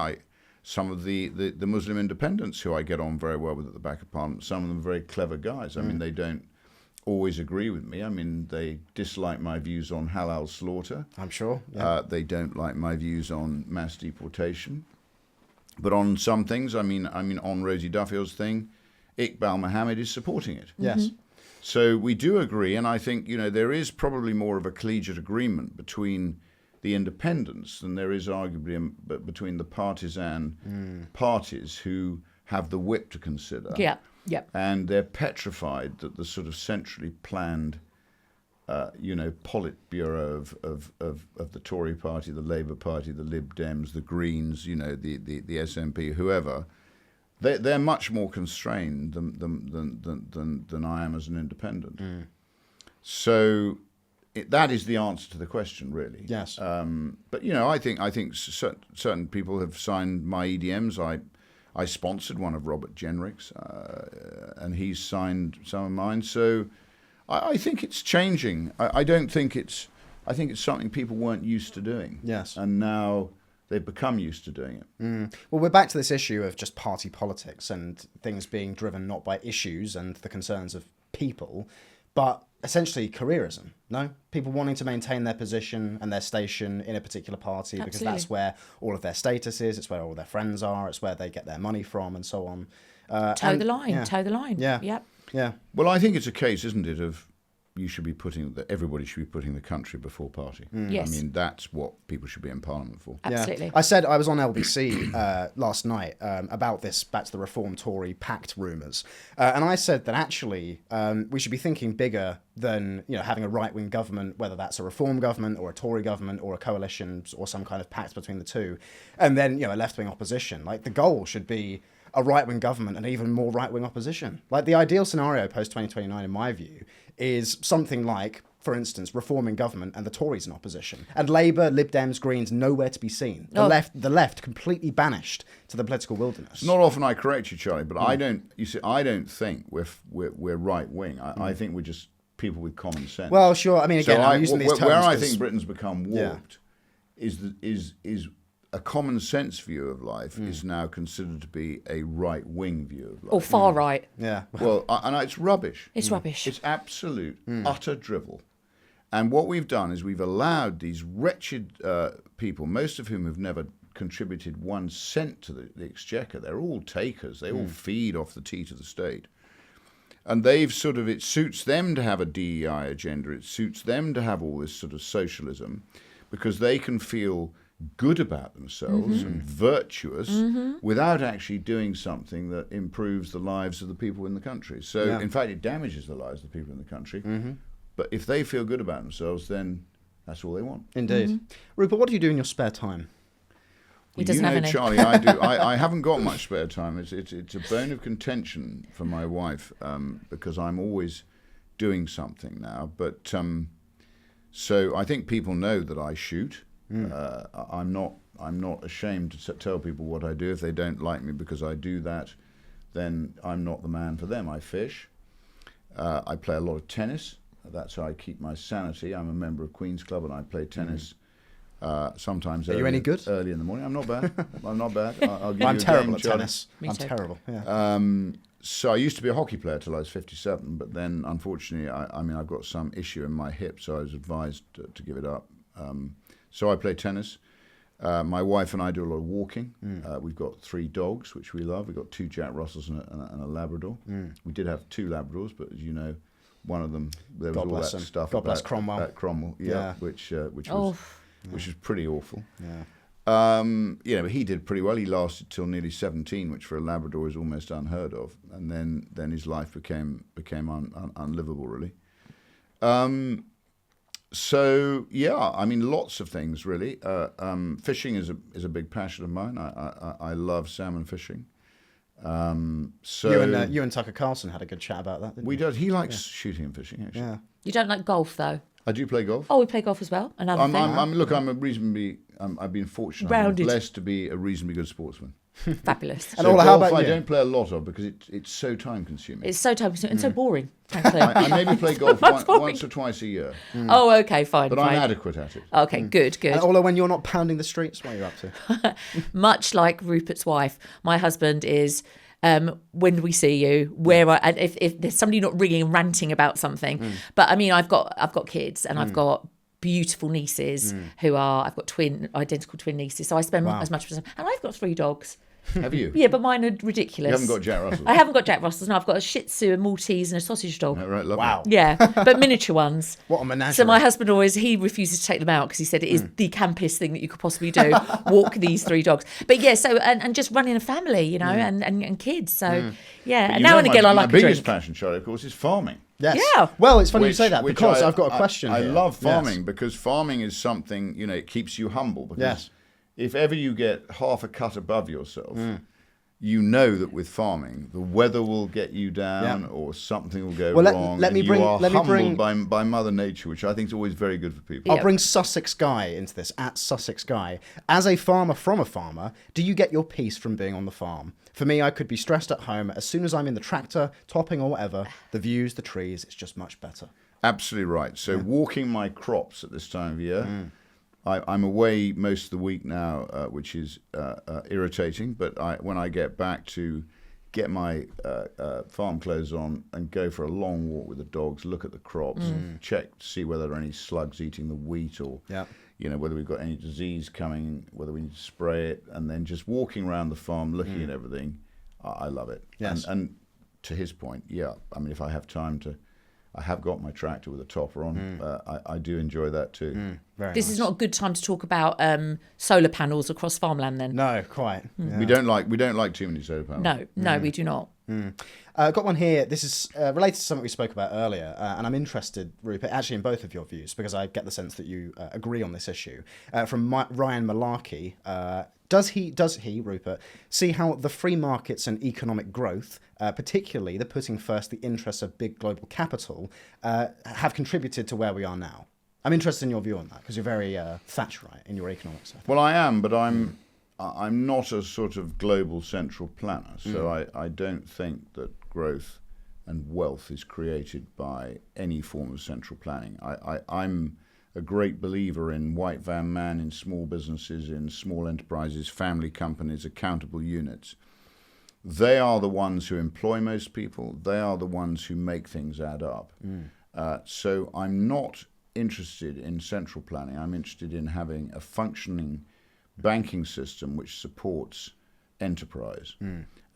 some of the Muslim independents who I get on very well with at the back of Parliament. Some of them are very clever guys. I mean, they don't always agree with me. I mean, they dislike my views on halal slaughter. I'm sure. Yeah. They don't like my views on mass deportation. But on some things, I mean, on Rosie Duffield's thing, Iqbal Mohammed is supporting it. Yes. So we do agree, and I think, there is probably more of a collegiate agreement between the independents than there is arguably between the partisan parties who have the whip to consider. Yeah, yeah. And they're petrified that the sort of centrally planned Politburo of the Tory party, the Labour Party, the Lib Dems, the Greens, the SNP, whoever, they're much more constrained than I am as an independent. So that is the answer to the question, really. Yes. But I think certain people have signed my EDMs. I sponsored one of Robert Jenrick's, and he's signed some of mine. So I think it's changing. I think it's something people weren't used to doing. Yes. And now they've become used to doing it. Well, we're back to this issue of just party politics and things being driven not by issues and the concerns of people, but essentially careerism. No? People wanting to maintain their position and their station in a particular party because that's where all of their status is, it's where all their friends are, it's where they get their money from and so on. Toe the line. Yeah. Yep. Yeah. Well, I think it's a case, isn't it, of everybody should be putting the country before party. Yes. I mean, that's what people should be in Parliament for. Absolutely. Yeah. I was on LBC last night about this, back to the Reform Tory pact rumours, and I said that actually we should be thinking bigger than having a right-wing government, whether that's a Reform government or a Tory government or a coalition or some kind of pact between the two, and then a left-wing opposition. Like the goal should be a right-wing government and even more right-wing opposition. Like the ideal scenario post-2029, in my view, is something like, for instance, Reform in government and the Tories in opposition. And Labour, Lib Dems, Greens, nowhere to be seen. The left completely banished to the political wilderness. Not often I correct you, Charlie, but I don't think we're right-wing. I think we're just people with common sense. Well, sure. I mean, again, I'm using these terms. Where I think Britain's become warped is a common sense view of life is now considered to be a right-wing view of life. Or far right. Yeah. Well, and it's rubbish. It's rubbish. It's absolute, utter drivel. And what we've done is we've allowed these wretched people, most of whom have never contributed 1 cent to the exchequer. They're all takers. They all feed off the teat of the state. And they've sort of, it suits them to have a DEI agenda. It suits them to have all this sort of socialism because they can feel good about themselves and virtuous without actually doing something that improves the lives of the people in the country. So, in fact, it damages the lives of the people in the country. But if they feel good about themselves, then that's all they want. Indeed. Rupert, what do you do in your spare time? He doesn't have any. Charlie, I do. I haven't got much spare time. It's a bone of contention for my wife because I'm always doing something now. But so I think people know that I shoot. I'm not ashamed to tell people what I do. If they don't like me because I do that, then I'm not the man for them. I fish. I play a lot of tennis. That's how I keep my sanity. I'm a member of Queen's Club and I play tennis. Sometimes. Are you any good? Early in the morning. I'm not bad. I'm not bad. I'm terrible at tennis. I'm terrible. Yeah. So I used to be a hockey player till I was 57, but then unfortunately, I've got some issue in my hip, so I was advised to give it up. So I play tennis. My wife and I do a lot of walking. We've got 3 dogs, which we love. We've got 2 Jack Russells and a Labrador. We did have 2 Labradors, but as you know, one of them, there was all that stuff. God bless Cromwell. Cromwell, which was pretty awful. Yeah. But he did pretty well. He lasted till nearly 17, which for a Labrador is almost unheard of. And then his life became unlivable, really. So yeah, lots of things really. Fishing is a big passion of mine. I love salmon fishing. So you and Tucker Carlson had a good chat about that. Didn't we did. He likes shooting and fishing. Actually, Yeah. You don't like golf, though? I do play golf. Oh, we play golf as well. Another thing. I'm a reasonably. I've been fortunate. I'm blessed to be a reasonably good sportsman. Fabulous. And Orla, how about you? I don't play a lot of because it's so time consuming. It's so time consuming and so boring, frankly. I maybe play golf once or twice a year. Oh, okay, fine. But I'm adequate at it. Okay, good. And Orla, when you're not pounding the streets, what are you up to? Much like Rupert's wife, my husband is. When do we see you? And if there's somebody not ringing and ranting about something, but I've got kids and I've got beautiful nieces I've got identical twin nieces, so I spend as much time, and I've got 3 dogs. Have you? Yeah, but mine are ridiculous. You haven't got Jack Russells? I haven't got Jack Russells. No, I've got a Shih Tzu, a Maltese, and a sausage dog. Right, lovely. Wow. Yeah, but miniature ones. What a menagerie. So my husband he refuses to take them out because he said it is the campest thing that you could possibly do, walk these 3 dogs. But yeah, so and just running a family, and kids. So yeah, and now and again I like a drink. My biggest passion, Charlie, of course, is farming. Yes. Yeah. Well, it's funny you say that because I've got a question I here. love farming because farming is something, it keeps you humble. Because if ever you get half a cut above yourself, you know that with farming, the weather will get you down or something will go wrong. You are humbled by Mother Nature, which I think is always very good for people. I'll bring Sussex Guy into this, at Sussex Guy. As a farmer from a farmer, do you get your peace from being on the farm? For me, I could be stressed at home. As soon as I'm in the tractor, topping or whatever, the views, the trees, it's just much better. Absolutely right. So walking my crops at this time of year, I'm away most of the week now, which is irritating. But when I get back to get my farm clothes on and go for a long walk with the dogs, look at the crops, check to see whether there are any slugs eating the wheat or whether we've got any disease coming, whether we need to spray it, and then just walking around the farm, looking at everything, I love it. Yes. And to his point, if I have time to, I have got my tractor with a topper on. I do enjoy that too. This is not a good time to talk about solar panels across farmland then. No, quite. Yeah. We don't like too many solar panels. No, we do not. Got one here. This is related to something we spoke about earlier, and I'm interested, Rupert, actually in both of your views, because I get the sense that you agree on this issue. From Ryan Malarkey, does he, Rupert, see how the free markets and economic growth, particularly the putting first the interests of big global capital, have contributed to where we are now? I'm interested in your view on that, because you're very Thatcherite in your economics. Well, I am, but I'm not a sort of global central planner, so I don't think that growth and wealth is created by any form of central planning. I'm a great believer in white van man, in small businesses, in small enterprises, family companies, accountable units. They are the ones who employ most people. They are the ones who make things add up. So I'm not interested in central planning. I'm interested in having a functioning banking system which supports enterprise.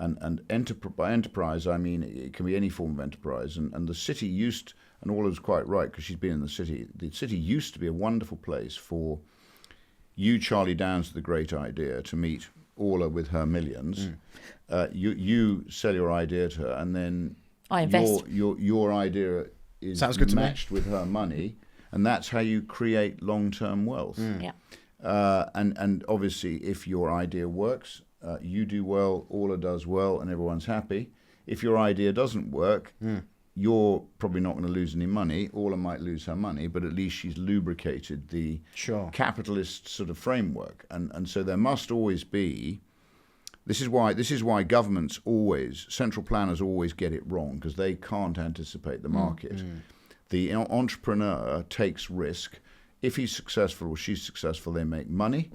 By enterprise, I mean it can be any form of enterprise. And the city used, and Orla's quite right because she's been in the city. The city used to be a wonderful place for you, Charlie Downs, the great idea, to meet Orla with her millions. You sell your idea to her, and then I invest. Your idea is Sounds good to me. matched with her money, and that's how you create long-term wealth. Yeah. And obviously, if your idea works, you do well, Orla does well, and everyone's happy. If your idea doesn't work, you're probably not going to lose any money. Orla might lose her money, but at least she's lubricated the capitalist sort of framework. And so there must always be. This is why governments always, central planners always get it wrong, because they can't anticipate the market. The entrepreneur takes risk. If he's successful or she's successful, they make money.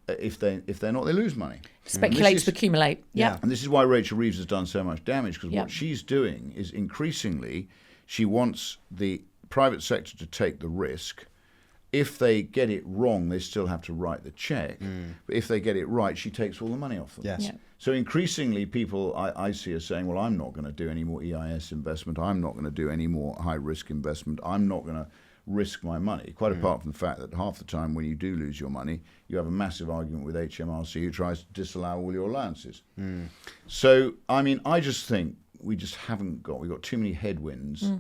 If they're not, they lose money. Speculate to accumulate. Yeah. And this is why Rachel Reeves has done so much damage, because what she's doing is increasingly she wants the private sector to take the risk. If they get it wrong, they still have to write the check. But if they get it right, she takes all the money off them. Yes. Yeah. So increasingly people I see are saying, well, I'm not going to do any more EIS investment. I'm not going to do any more high-risk investment. I'm not going to risk my money, quite apart from the fact that half the time when you do lose your money, you have a massive argument with HMRC who tries to disallow all your allowances. So, I mean, I just think we've got too many headwinds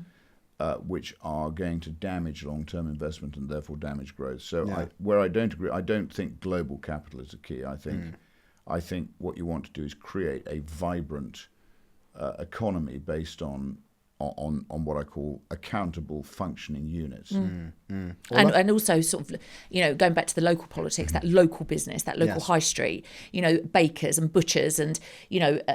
which are going to damage long-term investment and therefore damage growth. So where I don't agree, I don't think global capital is the key. I think what you want to do is create a vibrant economy based on what I call accountable functioning units. And also sort of, going back to the local politics, that local business, that local high street, bakers and butchers and,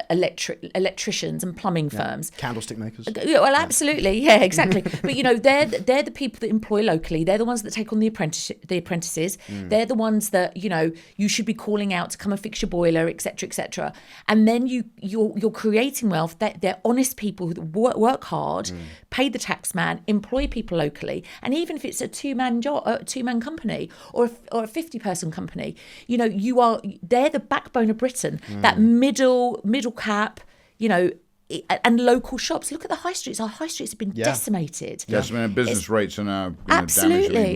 electricians and plumbing firms. Candlestick makers. Well, absolutely. Yeah, exactly. But, they're the people that employ locally. They're the ones that take on the apprentices. They're the ones that, you should be calling out to come and fix your boiler, et cetera, et cetera. And then you're creating wealth. They're honest people who work hard, pay the tax man, employ people locally. And even if it's a two-man company or a 50-person company, they're the backbone of Britain. That middle cap, and local shops. Look at the high streets. Our high streets have been decimated. Yes, I mean, business rates are now absolutely.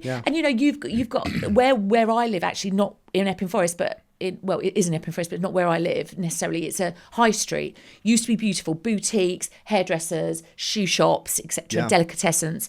Yeah. And you've got where I live, actually not in Epping Forest, but it is in Epping Forest, but not where I live necessarily. It's a high street. Used to be beautiful. Boutiques, hairdressers, shoe shops, etc. Delicatessens.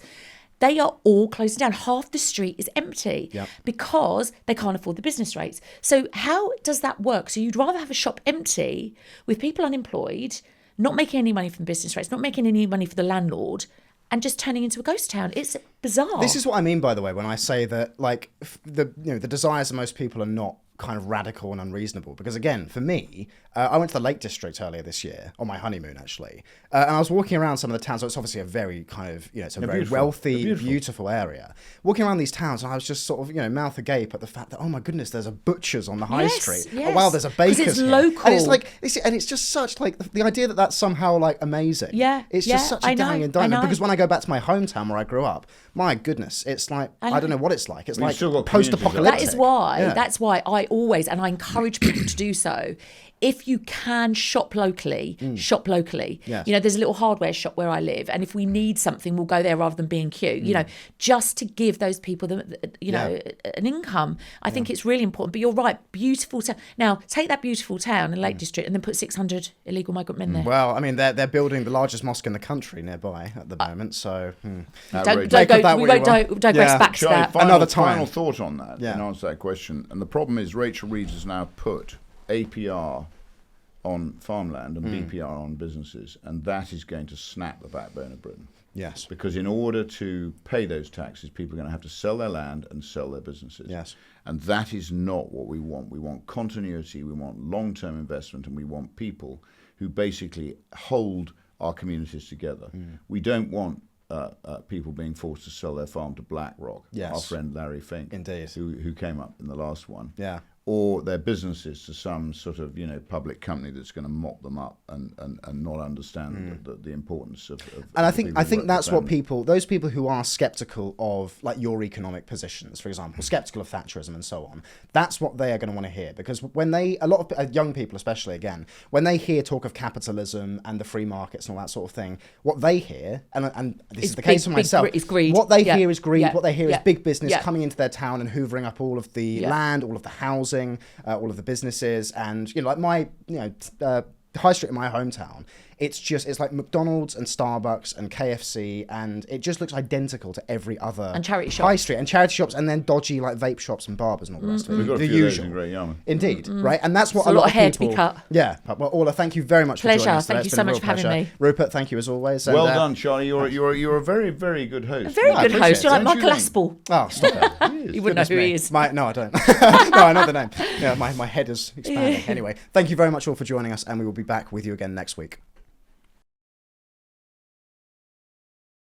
They are all closing down. Half the street is empty because they can't afford the business rates. So how does that work? So you'd rather have a shop empty with people unemployed, not making any money from the business rates, not making any money for the landlord, and just turning into a ghost town. It's bizarre. This is what I mean, by the way, when I say that, like, the desires of most people are not kind of radical and unreasonable, because again, for me, I went to the Lake District earlier this year on my honeymoon, actually, and I was walking around some of the towns. So it's obviously a very kind of, it's a very wealthy, beautiful area. Walking around these towns, and I was just sort of, mouth agape at the fact that, oh my goodness, there's a butcher's on the high street. Oh wow, there's a baker's. Because it's here. local, and it's like, and it's just such like the idea that that's somehow like amazing. It's just such a downing indictment. Because when I go back to my hometown where I grew up, my goodness, it's like I don't know what it's like. It's like post-apocalyptic. That's why I always, and I encourage people to do so. If you can shop locally, shop locally. Yes. There's a little hardware shop where I live, and if we need something, we'll go there rather than being queue. Just to give those people, an income. I think it's really important. But you're right, beautiful town. Now take that beautiful town in Lake District, and then put 600 illegal migrant men there. Well, I mean, they're building the largest mosque in the country nearby at the moment. So don't digress back to that. Another time. Final thought on that, and answer that question. And the problem is, Rachel Reeves has now put APR on farmland and BPR on businesses, and that is going to snap the backbone of Britain. Yes. Because in order to pay those taxes, people are going to have to sell their land and sell their businesses. Yes. And that is not what we want. We want continuity, we want long-term investment, and we want people who basically hold our communities together. We don't want people being forced to sell their farm to BlackRock. Yes. Our friend Larry Fink, Indeed. who came up in the last one. Yeah. or their businesses to some sort of public company that's going to mop them up and not understand the importance of and I the think people who work that's for them. what those people who are skeptical of like your economic positions, for example, skeptical of Thatcherism and so on, that's what they are going to want to hear, because when a lot of young people especially, again, when they hear talk of capitalism and the free markets and all that sort of thing, what they hear, and this is the case for myself, is greed. What they hear is greed. Yeah. What they hear is big business Yeah. coming into their town and hoovering up all of the land, all of the housing, all of the businesses, and like my high street in my hometown, it's like McDonald's and Starbucks and KFC, and it just looks identical to every other And charity high shops. street and charity shops, and then dodgy like vape shops and barbers and all the rest of it. We've got a The few of those usual. in Great Yarmouth. Indeed, right? And that's what There's a lot of hair people. to be cut. Yeah, well, Orla, thank you very much for Pleasure. joining us today. Thank you It's so been a much real for having pleasure. me. Rupert, thank you as always. And, Well done, Charlie. You're a very, very good host. A very I good host. appreciate You're it. like Don't you Michael think? Aspel. Oh, stop it. You wouldn't know who he is. No, I don't. No, I know the name. Yeah, my head is expanding. Anyway, thank you very much all for joining us, and we will be back with you again next week.